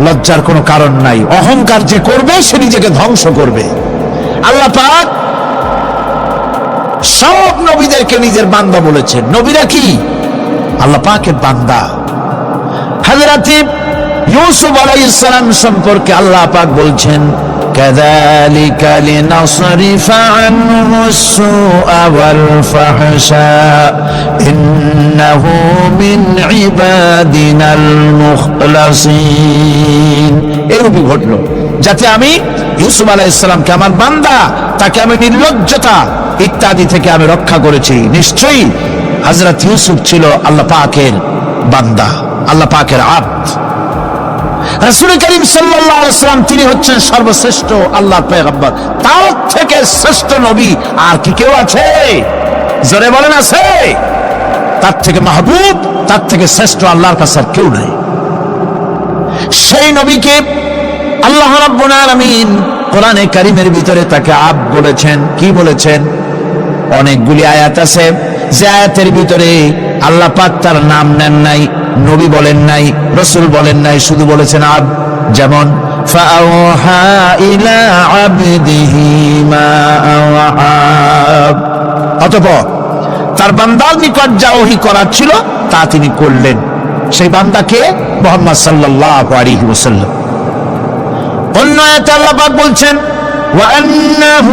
লজ্জার কোনো কারণ নাই। অহংকার যে করবে সে নিজেকে ধ্বংস করবে। আল্লাহ পাক সব নবীদেরকে নিজের বান্দা বলেছেন। নবীরা কি আল্লাহ পাকের বান্দা। হযরত ইউসুফ আলাইহিস সালাম সম্পর্কে আল্লাহ পাক বলছেন, কাযালিকা লিনাসরিফা আনহু আস-সুআ ওয়াল ফাহশা ইন্নাহু মিন ইবাদিনাল মুখলাসিন। এরূপই ঘটলো যাতে আমি ইউসুফ আলাইহিস সালামকে, আমার বান্দা, তাকে আমি নির্লজ্জতা ইত্যাদি থেকে আমি রক্ষা করেছি। নিশ্চয়ই হযরত ইউসুফ ছিল আল্লাহ পাকের বান্দা, আল্লাহ পাকের আব্দ। রাসূল করিম সাল্লাল্লাহু আলাইহি ওয়াসাল্লাম তিনি হচ্ছেন সর্বশ্রেষ্ঠ আল্লাহর পয়গম্বর। তার থেকে শ্রেষ্ঠ নবী আর কি কেউ আছে? জোরে বলেন, আছে? তার থেকে মাহবুব, তার থেকে শ্রেষ্ঠ আল্লাহর কাছে আর কেউ নাই। সেই নবীকে আল্লাহ রাব্বুল আলামিন কোরআনে কারীমের ভিতরে তাকে আব্দ বলেছেন। কি বলেছেন? অনেকগুলি আয়াত আছে যে আয়াতের ভিতরে আল্লাহ পাক তার নাম নেন নাই, নবী বলেন নাই, রাসূল বলেন নাই, শুধু বলেছেন আব্দ। যেমন ফাআওহা ইলা আবদিহি মা আওহা, অতঃপর তার বান্দার নিকট যা ওহী করার ছিল তা তিনি করলেন। সেই বান্দাকে মুহাম্মদ সাল্লাল্লাহু আলাইহি ওয়াসাল্লাম। অন্য আয়াতে আল্লাহ পাক বলছেন, وأنه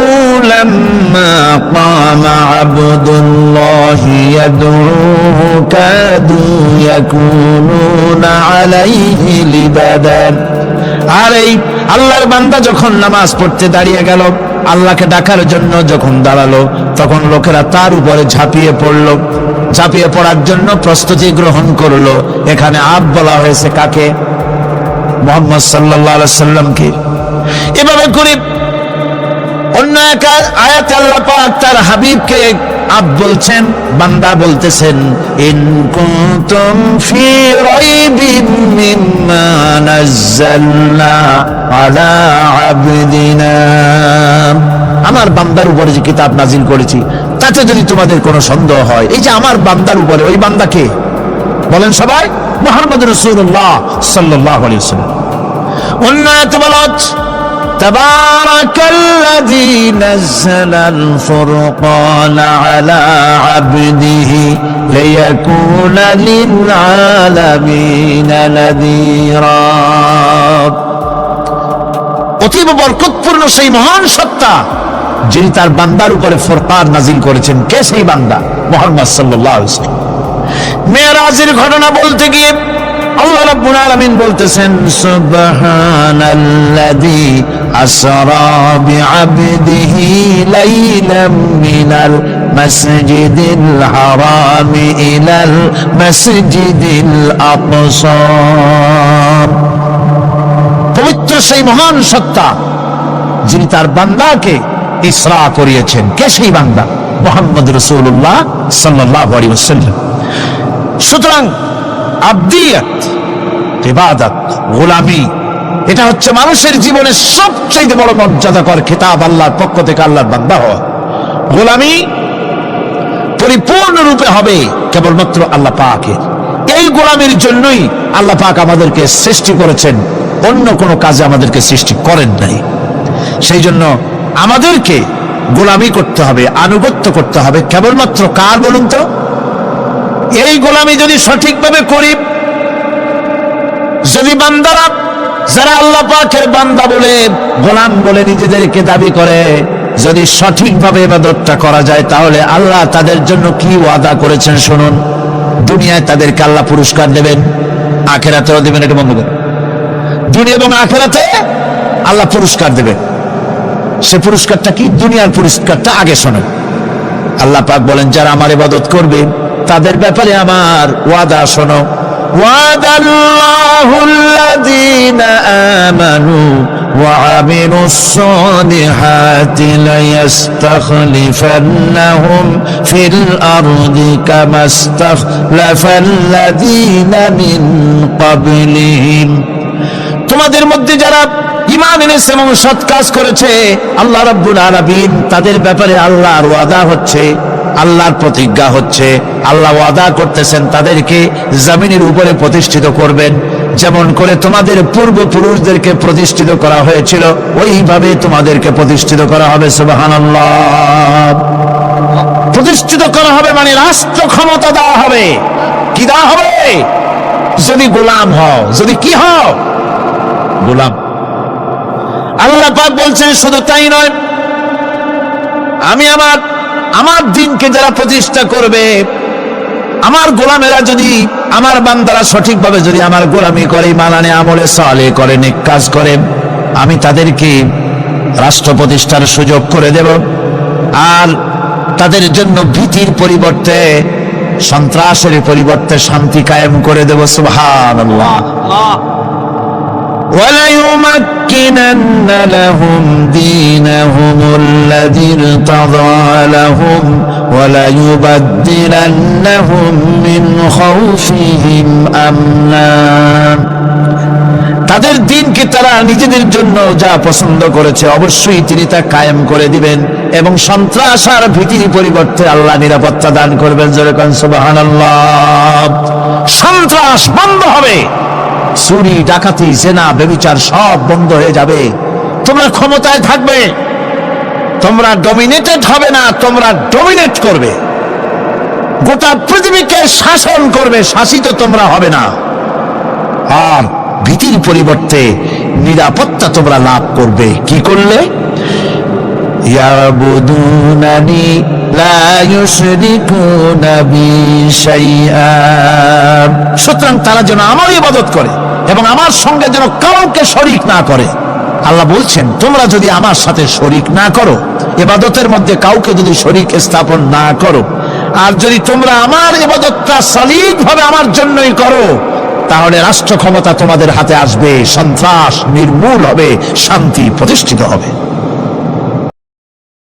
لما قام عبد الله يدعوه كادوا يكونون عليه لبدا। আর এই আল্লাহর বান্দা যখন নামাজ পড়তে দাঁড়িয়ে গেল, আল্লাহকে ডাকার জন্য যখন দাঁড়ালো, তখন লোকেরা তার উপরে ঝাঁপিয়ে পড়লো। ঝাঁপিয়ে পড়ার জন্য প্রস্তুতি গ্রহণ করলো। এখানে আব বলা হয়েছে কাকে? মুহাম্মদ সাল্লাল্লাহু আলাইহি সাল্লামকে। এভাবে করে অন্য এক আয়াতে আল্লাহ পাক তার হাবিবকে আব বলছেন, বান্দা বলতেছেন, ইন কুনতুম ফি রাইবিন মিম্মা নাযালনা আলা আবদিনা। আমার বান্দার উপরে যে কিতাব নাজিল করেছি তাতে যদি তোমাদের কোনো সন্দেহ হয়, এই যে আমার বান্দার উপরে, ওই বান্দাকে বলেন সবাই, মুহাম্মদ রাসূলুল্লাহ সাল্লাল্লাহু আলাইহি ওয়াসাল্লাম। অন্য আয়াতে বলা হচ্ছে, تبارك الذي نزل الفرقان على عبده ليكون للعالمين نذيرا। অতীব বরকতপূর্ণ সেই মহান সত্তা যিনি তার বান্দার উপরে ফুরকান নাজিল করেছেন। কে সেই বান্দা? মুহাম্মদ সাল্লাল্লাহু আলাইহি ওয়াসাল্লাম। মেরাজের ঘটনা বলতে গিয়ে আল্লাহ রাব্বুল আলামিন বলতেছেন সুবহানাল্লাযী আসরা বিআবদিহি লাইলাম মিনাল মাসজিদিল হারামি ইলাল মাসজিদিল আকসা। পবিত্র সেই মহান সত্তা যিনি তার বান্দাকে ইসরা করিয়েছেন। কে সেই বান্দা? মুহাম্মদ রাসূলুল্লাহ সাল্লাল্লাহু আলাইহি ওয়াসাল্লাম। সুতরাং আবদিয়াত, ইবাদত, গোলামি, এটা হচ্ছে মানুষের জীবনের সবচেয়ে বড় মর্যাদাকর খেতাব আল্লাহর পক্ষ থেকে আল্লাহর বান্দা হওয়া। গোলামি পরিপূর্ণরূপে হবে কেবলমাত্র আল্লাহ পাকের। এই গোলামির জন্যই আল্লাহ পাক আমাদেরকে সৃষ্টি করেছেন, অন্য কোনো কাজে আমাদেরকে সৃষ্টি করেন নাই। সেই জন্য আমাদেরকে গোলামি করতে হবে, আনুগত্য করতে হবে কেবলমাত্র কার বলুন তো? এই গোলামি যদি সঠিকভাবে করি, যদি বান্দারা যারা আল্লাহ পাকের বান্দা বলে, গোলাম বলে নিজেদেরকে দাবি করে, যদি সঠিকভাবে ইবাদতটা করা যায়, তাহলে আল্লাহ তাদের জন্য কি ওয়াদা করেছেন শুনুন। দুনিয়ায় তাদেরকে আল্লাহ পুরস্কার দেবেন, আখিরাতেও দেবেন। এটা বন্ধ করুন। দুনিয়া এবং আখিরাতে আল্লাহ পুরস্কার দেবেন। সে পুরস্কারটা কি? দুনিয়ার পুরস্কারটা আগে শোনেন। আল্লাহ পাক বলেন যারা আমার ইবাদত করবে তাদের ব্যাপারে আমার ওয়াদা শোনো। ওয়াদাল্লাহুল্লাযীনা আমানু ওয়া আমিলুস সালিহাতি লায়াস্তাখলিফান্নাহুম ফিল আরদি কামাস্তাখলাফাল্লাযীনা মিন ক্বাবলিহিম। তোমাদের মধ্যে যারা ঈমান এনেছে এবং সৎ কাজ করেছে, আল্লাহ রাব্বুল আলামিন তাদের ব্যাপারে আল্লাহর ওয়াদা হচ্ছে, আল্লাহর প্রতিজ্ঞা হচ্ছে, আল্লাহ ওয়াদা করতেছেন তাদেরকে জমিনের উপরে প্রতিষ্ঠিত করবেন। যেমন করে তোমাদের পূর্বপুরুষদেরকে প্রতিষ্ঠিত করা হয়েছিল, ওইভাবে তোমাদেরকে প্রতিষ্ঠিত করা হবে। সুবহানাল্লাহ। প্রতিষ্ঠিত করা হবে মানে রাষ্ট্র ক্ষমতা দেওয়া হবে। কি দেওয়া হবে? যদি গোলাম হও। যদি কি হও? গোলাম। আল্লাহ পাক বলছেন শুধু তাই নয়, আমি আমার দিনকে যারা প্রতিষ্ঠা করবে, আমার গোলামেরা যদি, আমার বান্দারা সঠিকভাবে যদি আমার গোলামি করে, মানানে আমলে সালেহ করে, নেক কাজ করে, আমি তাদেরকে রাষ্ট্র প্রতিষ্ঠার সুযোগ করে দেব। আর তাদের জন্য ভীতির পরিবর্তে, সন্ত্রাসের পরিবর্তে শান্তি কায়েম করে দেব। সুবহানাল্লাহ। وَلَيُمَكِّنَنَّ لَهُمْ دِينَهُمُ الَّذِي ارْتَضَىٰ لَهُمْ وَلَيُبَدِّلَنَّهُمْ مِنْ خَوْفِهِمْ أَمْنًا। তাদের দিনকে তারা নিজেদের জন্য যা পছন্দ করেছে অবশ্যই তিনি তা কায়েম করে দিবেন, এবং সন্ত্রাস আর ভীতির পরিবর্তে আল্লাহ নিরাপত্তা দান করবেন। জোরে কোন সুবহানাল্লাহ। সন্ত্রাস বন্ধ হবে, চুরি, ডাকাতি, জেনা, ব্যভিচার সব বন্ধ হয়ে যাবে। তোমরা ক্ষমতায় থাকবে, তোমরা ডমিনেটেড হবে না, তোমরা ডমিনেট করবে। গোটা পৃথিবীকে শাসন করবে, শাসিত তোমরা হবে না। আর ভীতির পরিবর্তে নিরাপত্তা তোমরা লাভ করবে। কি করলে? ইয়াবুদুনানি লা ইউশরিকুনা বি শাইআ। সুতরাং তারা যেন আমার ইবাদত করে এবং আমার সঙ্গে যেন কাউকে শরীক না করে। আল্লাহ বলছেন তোমরা যদি আমার সাথে শরীক না করো, ইবাদতের মধ্যে কাউকে যদি শরীক স্থাপন না করো, আর যদি তোমরা আমার ইবাদতটা সলিলভাবে আমার জন্যই করো, তাহলে রাষ্ট্র ক্ষমতা তোমাদের হাতে আসবে, সন্ত্রাস নির্মূল হবে, শান্তি প্রতিষ্ঠিত হবে।